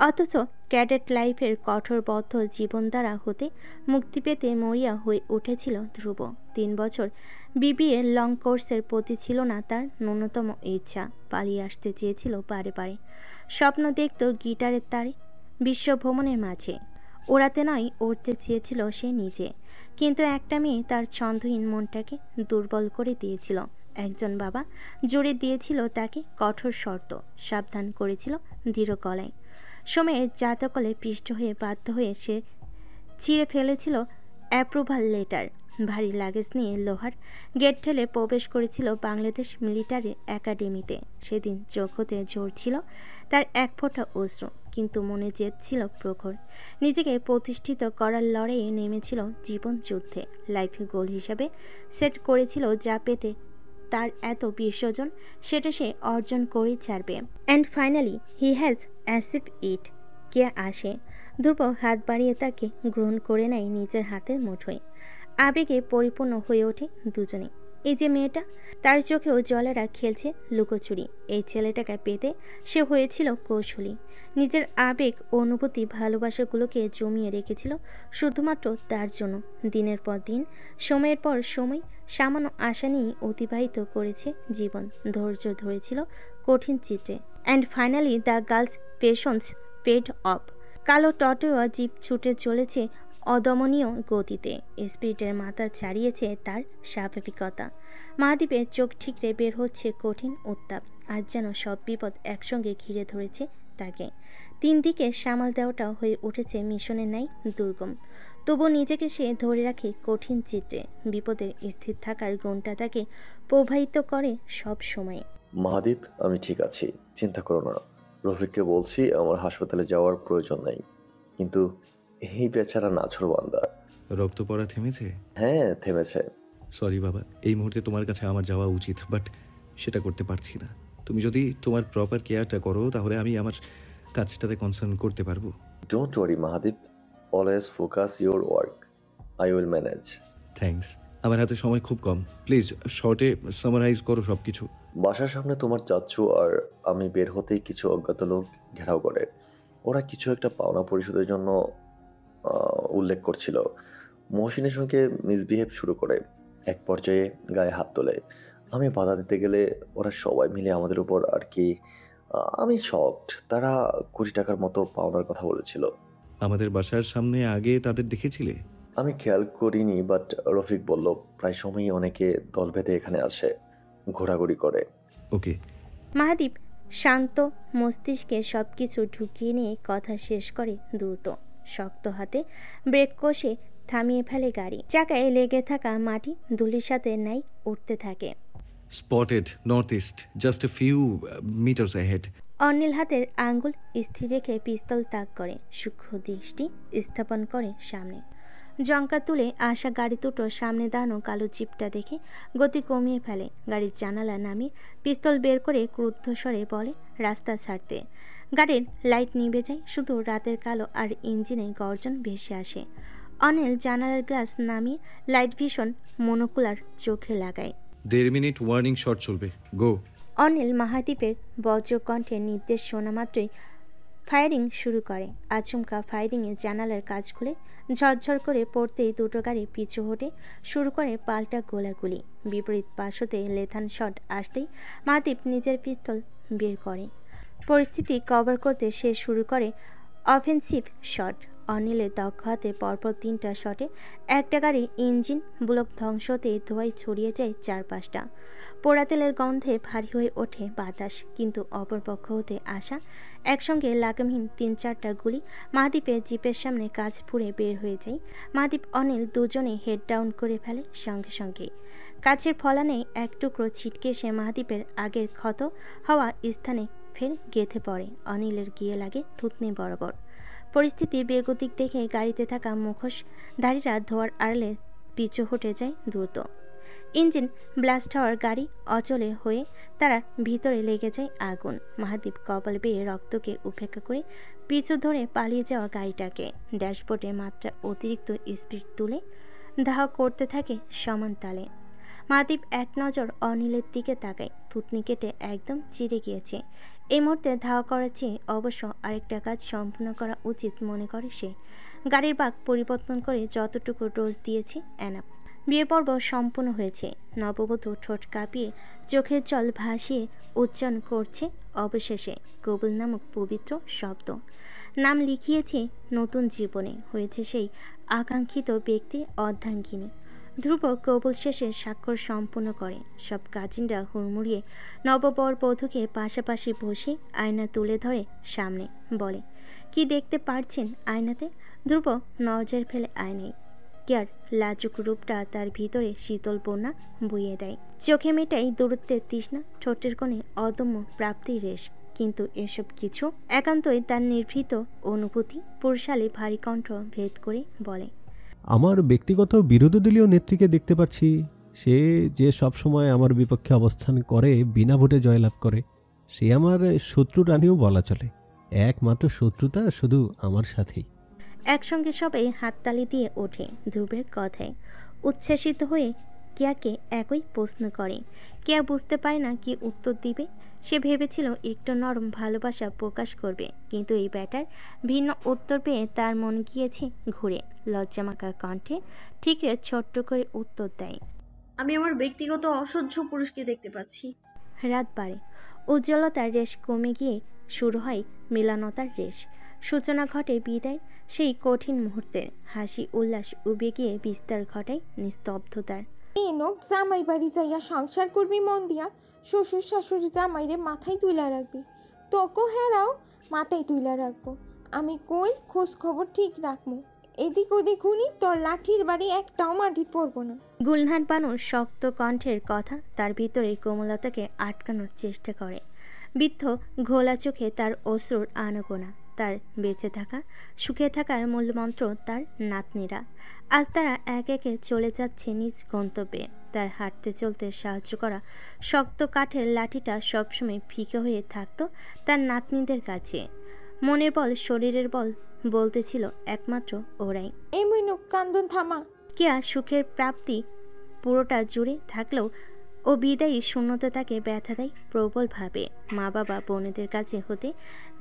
অথচ ক্যাডেট লাইফের কঠোরবদ্ধ জীবন দ্বারা হতে মুক্তি পেতে মরিয়া হয়ে উঠেছিল ধ্রুব। 3 বছর বিবিএ লং কোর্সের প্রতি ছিল না তার ন্যূনতম ইচ্ছা। পালিয়ে আসতে চেয়েছিল বারে বারে। স্বপ্ন দেখত গিটারের তারে, বিশ্বভ্রমণের মাঝে। ওড়াতে নয়, উড়তে চেয়েছিল সে নিজে। কিন্তু একটা মেয়ে তার ছন্দহীন মনটাকে দুর্বল করে দিয়েছিল। একজন বাবা জুড়ে দিয়েছিল তাকে কঠোর শর্ত, সাবধান করেছিল দৃঢ় গলায়। সময়ের জাতকলে পিষ্ট হয়ে বাধ্য হয়ে সে ছিঁড়ে ফেলেছিল অ্যাপ্রুভাল লেটার। ভারী লাগেজ নিয়ে লোহার গেট ঠেলে প্রবেশ করেছিল বাংলাদেশ মিলিটারি একাডেমিতে। সেদিন চোখ হতে ঝরছিল তার এক ফোঁটা অশ্রু, কিন্তু মনে জেদ ছিল প্রখর। নিজেকে প্রতিষ্ঠিত করার লড়াইয়ে নেমেছিল জীবন যুদ্ধে। লাইফ গোল হিসাবে সেট করেছিল যা পেতে তার এত বিসর্জন, সেটা সে অর্জন করে ছাড়বে। And finally he has achieve it. কে আসে। ধ্রুব হাত বাড়িয়ে তাকে গ্রহণ করে নেয় নিজের হাতের মুঠোয়। আবেগে পরিপূর্ণ হয়ে ওঠে দুজনে। এই যে মেয়েটা, তার চোখেও জলেরা খেলছে লুকোচুরি। এই ছেলেটাকে পেতে সে হয়েছিল কৌশলী। নিজের আবেগ, অনুভূতি, ভালোবাসাগুলোকে জমিয়ে রেখেছিল শুধুমাত্র তার জন্য। দিনের পর দিন, সময়ের পর সময় সামান্য আশা নিয়ে অতিবাহিত করেছে জীবন। ধৈর্য ধরেছিল কঠিন চিত্রে। And finally the girl's patience paid off. কালো টটোয়া জিপ ছুটে চলেছে অদমনীয় গতিতে। স্পিরিটের মাথা ছাড়িয়েছে তার স্বাভাবিকতা। মাহাদীপের চোখ ঠিকরে বের হচ্ছে কঠিন উত্তাপ। আজ যেন সব বিপদ একসঙ্গে ঘিরে ধরেছে তাকে। 3 দিকে সামাল দেওয়াটা হয়ে উঠেছে মিশনের ন্যায় দুর্গম। তবু নিজেকে সে ধরে রাখে কঠিন চিত্রে। বিপদের স্থির থাকার গুণটা তাকে প্রবাহিত করে সব সময়। মাহাদীপ, আমি ঠিক আছি, চিন্তা করো না। রফিককে বলছি আমার হাসপাতালে যাওয়ার প্রয়োজন নেই, কিন্তু এই বেচারা নাছোড়বান্দা। রক্ত পড়া থেমেছে? হ্যাঁ, থেমেছে। সরি বাবা, এই মুহূর্তে তোমার কাছে আমার যাওয়া উচিত, বাট সেটা করতে পারছি না। তুমি যদি তোমার প্রপার কেয়ারটা করো তাহলে আমি আমার কাজটাতে কনসার্ন করতে পারবো। Don't worry Mahadip, always focus your work, I will manage. Thanks. আমার হাতে সময় খুব কম, প্লিজ শর্টে সামারাইজ করো সব কিছু। বাসার সামনে তোমার চাচ্চু আর আমি বের হতেই কিছু অজ্ঞাত লোক ঘেরাও করে। ওরা কিছু একটা পাওনা পরিশোধের জন্য উল্লেখ করছিল। মহসিনের সঙ্গে মিসবিহেভ শুরু করে। এক পর্যায়ে গায়ে হাত তোলে। আমি বাধা দিতে গেলে ওরা সবাই মিলে আমাদের উপর আর কি। আমি শকড। তারা কোটি টাকার মতো পাওনার কথা বলেছিল। আমাদের বাসার সামনে আগে তাদের দেখেছিলে? আমি খেয়াল করিনি, বাট রফিক বলল প্রায় সময়ই অনেকে দল বেঁধে এখানে আসে, ঘোরাঘুরি করে। ওকে। মাহাদীপ শান্ত মস্তিষ্কে সব কিছু ঢুকিয়ে নিয়ে কথা শেষ করে দ্রুত। শক্ত হাতে ব্রেক কষে থামিয়ে ফেলে গাড়ি। চাকায় লেগে থাকা মাটি ধুলির সাথে নাই উঠতে থাকে। Spotted north east, just a few metres ahead. Anil হাতের আঙ্গুল স্থির রেখে পিস্তল তাক করে সূক্ষ্ম দৃষ্টি স্থাপন করে সামনে। জঙ্কা তুলে আসা গাড়ি দুটো সামনে দাঁড়ানো কালো জিপটা দেখে গতি কমিয়ে ফেলে। গাড়ির জানালা নামিয়ে পিস্তল বের করে ক্রুদ্ধ স্বরে বলে রাস্তা ছাড়তে। গাড়ির লাইট নিভে যায়, শুধু রাতের কালো আর ইঞ্জিনে গর্জন ভেসে আসে। অনিল জানালার গ্লাস নামিয়ে লাইট ভিশন মনোকুলার চোখে লাগায়। 1.5 মিনিট ওয়ার্নিং শট চলবে, গো। অনিল মাহাদীপের বজ্রকণ্ঠে নির্দেশ শোনা মাত্রই ফায়ারিং শুরু করে। আচমকা ফায়ারিংয়ে জানালার কাজ খুলে ঝরঝর করে পড়তেই দুটো গাড়ি পিছু হটে শুরু করে পাল্টা গোলাগুলি। বিপরীত পাশ হতে লেথান শট আসতেই মাহাদীপ নিজের পিস্তল বের করে। পরিস্থিতি কভার করতে সে শুরু করে অফেন্সিভ শট। অনিলের দক্ষ হাতে পরপর 3টা শটে একটা গাড়ি ইঞ্জিন ব্লক ধ্বংস হতে ধোঁয়ায় ছড়িয়ে যায় চারপাশটা। পোড়া তেলের গন্ধে ভারী হয়ে ওঠে বাতাস, কিন্তু অপরপক্ষ হতে আসা একসঙ্গে লাগামহীন 3-4টা গুলি মাহাদীপের জিপের সামনে কাজ ফুঁড়ে বের হয়ে যায়। মাহাদীপ অনিল দুজনে হেড ডাউন করে ফেলে সঙ্গে সঙ্গে। কাছের ফলানে এক টুকরো ছিটকে এসে মাহাদীপের আগের ক্ষত হওয়া স্থানে ফের গেঁথে পড়ে। অনিলের গিয়ে লাগে থুতনি বরাবর। পরিস্থিতি বেগতিক দেখে গাড়িতে থাকা মুখোশধারীরা ধোয়ার আড়ালে পিছু হটে যায় দ্রুত। ইঞ্জিন ব্লাস্ট হওয়ার গাড়ি অচলে হয়ে তারা ভিতরে লেগে যায় আগুন। মাহাদীপ কপাল বেয়ে রক্তকে উপেক্ষা করে পিছু ধরে পালিয়ে যাওয়া গাড়িটাকে ড্যাশবোর্ডে মাত্রা অতিরিক্ত স্পিড তুলে ধাওয়া করতে থাকে সমান তালে। মাহাদীপ এক নজর অনিলের দিকে তাকায়, থুতনি কেটে একদম চিড়ে গিয়েছে। এই মুহূর্তে ধাওয়া করার চেয়ে অবশ্য আরেকটা কাজ সম্পূর্ণ করা উচিত মনে করে সে। গাড়ির বাঁক পরিবর্তন করে যতটুকু ডোজ দিয়েছে এনাফ। বিয়ে পর্ব সম্পূর্ণ হয়েছে। নববধূ ঠোঁট কাঁপিয়ে চোখের জল ভাসিয়ে উচ্চারণ করছে অবশেষে কবুল নামক পবিত্র শব্দ। নাম লিখিয়েছে নতুন জীবনে, হয়েছে সেই আকাঙ্ক্ষিত ব্যক্তি অর্ধাঙ্গিনী। ধ্রুব কবুল শেষে স্বাক্ষর সম্পূর্ণ করে। সব কাজিনরা হুড়মুড়িয়ে নববর বধূকে পাশাপাশি বসে আয়না তুলে ধরে সামনে, বলে কি দেখতে পারছেন আয়নাতে? ধ্রুব নজর ফেলে আয়নায়। কেয়ার লাজুক রূপটা তার ভিতরে শীতল বন্যা বইয়ে দেয়। চোখে মেটাই দূরত্বের তৃষ্ণা, ঠোঁটের কোণে অদম্য প্রাপ্তির রেশ। কিন্তু এসব কিছু একান্তই তার নির্ভীত অনুভূতি। পুরুষালী ভারী কণ্ঠ ভেদ করে বলে, আমার ব্যক্তিগত বিরোধী দলীয় নেত্রীকে দেখতে পাচ্ছি। সে যে সব সময় আমার বিপক্ষে অবস্থান করে, বিনা ভোটে জয়লাভ করে, সে আমার শত্রু রানীও বলা চলে। একমাত্র শত্রুতা শুধু আমার সাথেই। একসঙ্গে সবাই হাততালি দিয়ে ওঠে ধ্রুবের কথায়। উচ্ছ্বাসিত হয়ে কেয়াকে একই প্রশ্ন করে। কেয়া বুঝতে পারে না কি উত্তর দিবে। সে ভেবেছিল একটু নরম ভালোবাসা প্রকাশ করবে, কিন্তু এই ব্যাটার ভিন্ন উত্তর পেয়ে তার মন গিয়েছে ঘুরে। লজ্জামাখা কণ্ঠে ঠিকরে ছোট্ট করে উত্তর দেয়, আমি আমার ব্যক্তিগত অসহ্য পুরুষকে দেখতে পাচ্ছি। রাত বাড়ে, উজ্জ্বলতার রেশ কমে গিয়ে শুরু হয় মিলানতার রেশ। সূচনা ঘটে বিদায় সেই কঠিন মুহূর্তের। হাসি উল্লাস উবে গিয়ে বিস্তার ঘটায় নিস্তব্ধতার। এনো জামাই বাড়ি যাইয়া সংসার করবি মন দিয়া, শ্বশুর শাশুড়ি জামাইরে মাথায় তুলা রাখবি, তোকে হেরাও মাথায় তুলা রাখবো। আমি কই খোঁজ খবর ঠিক রাখবো। এদিক ওদিক হুনি তোর লাঠির বাড়ি একটাও মাটি পড়বো না। গুলহান বানুর শক্ত কণ্ঠের কথা তার ভিতরে কোমলতাকে আটকানোর চেষ্টা করে। বৃদ্ধ ঘোলা চোখে তার অশ্রুর আনাগোনা। তার বেঁচে থাকা সুখে থাকার মূলমন্ত্র তার নাতনিরা। আজ তারা এক একে চলে যাচ্ছে নিজ গন্তব্যে। তার হাঁটতে চলতে সাহায্য করা শক্ত কাঠের লাঠিটা সবসময় ফিকে হয়ে থাকতো তার নাতনিদের কাছে। মনের বল শরীরের বল বলতেছিল একমাত্র ওরাই। এই মইনুক কান্দন থামা। কেয়া সুখের প্রাপ্তি পুরোটা জুড়ে থাকলেও ও বিদায়ী শূন্যতা তাকে ব্যথা দেয় প্রবলভাবে। মা বাবা বোনেদের কাছে হতে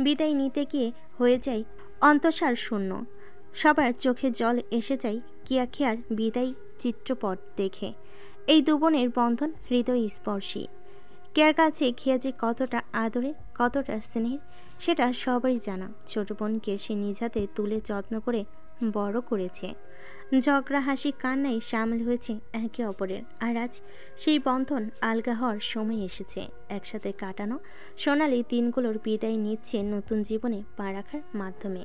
বিদায় নিতে গিয়ে হয়ে যায় অন্তঃসার শূন্য। সবার চোখে জল এসে যায় কিয়া খেয়ার বিদায়ী চিত্রপট দেখে। এই দু বোনের বন্ধন হৃদয় স্পর্শী। কেয়ার কাছে খেয়া যে কতটা আদরে, কতটা স্নেহের, সেটা সবারই জানা। ছোট বোনকে সে নিজ হাতে তুলে যত্ন করে বড় করেছে। ঝগড়া হাসি কান্নায় সামিল হয়েছে একে অপরের, আর আজ সেই বন্ধন আলগা হওয়ার সময় এসেছে। একসাথে কাটানো সোনালি দিনগুলোর বিদায় নিচ্ছে নতুন জীবনে পা রাখার মাধ্যমে।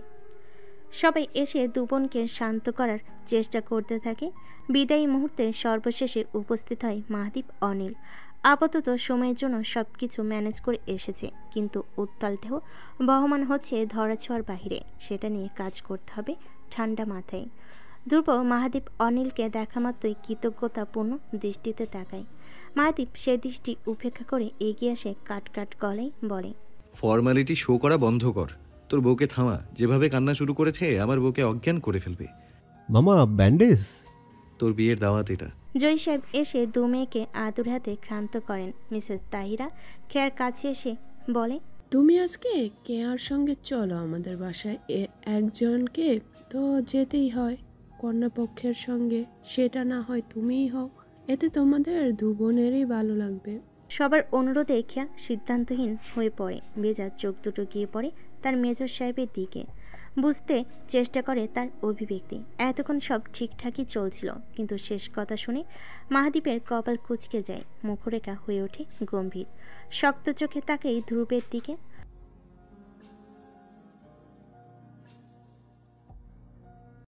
সবাই এসে দুবোনকে শান্ত করার চেষ্টা করতে থাকে। বিদায়ী মুহূর্তে সর্বশেষে উপস্থিত হয় মাহদীপ, অনিল। আপাতত সময়ের জন্য সব কিছু ম্যানেজ করে এসেছে, কিন্তু উত্তাল ঢেউ বহমান হচ্ছে ধরাছোঁয়ার বাহিরে। সেটা নিয়ে কাজ করতে হবে ঠান্ডা মাথায়। ধ্রুব মাহদীপ অনিলকে দেখা মাত্রই কৃতজ্ঞতাপূর্ণ দৃষ্টিতে তাকায়। মাহদীপ সে দৃষ্টি উপেক্ষা করে এগিয়ে আসে কাট কাট গলায় বলে, ফর্মালিটি শো করা বন্ধ কর। তোর বউকে থামা। যেভাবে কান্না শুরু করেছে আমার বউকে অজ্ঞান করে ফেলবে। মামা ব্যান্ডেজ। তোর বিয়ের দাওয়াত এটা। জয় সাহেব এসে দু মেয়েকে আদুর হাতে ক্ষান্ত করেন। মিসেস তাহিরা খেয়ার কাছে এসে বলে, তুমি আজকে কেয়ার সঙ্গে চলো আমাদের বাসায়। একজনকে তো যেতেই হয় কন্যাপক্ষের সঙ্গে, সেটা না হয় তুমিই হও, এতে তোমাদের দু বোনেরই ভালো লাগবে। সবার অনুরোধে খেয়া সিদ্ধান্তহীন হয়ে পড়ে। বেজার চোখ দুটো গিয়ে পড়ে তার মেজর সাহেবের দিকে। বুঝতে চেষ্টা করে তার অভিব্যক্তি। এতক্ষণ সব ঠিকঠাকই চলছিল, কিন্তু শেষ কথা শুনে মাহদীপের কপাল কুঁচকে যায়, মুখরেখা হয়ে ওঠে গম্ভীর। শক্ত চোখে তাকেই ধ্রুবের দিকে।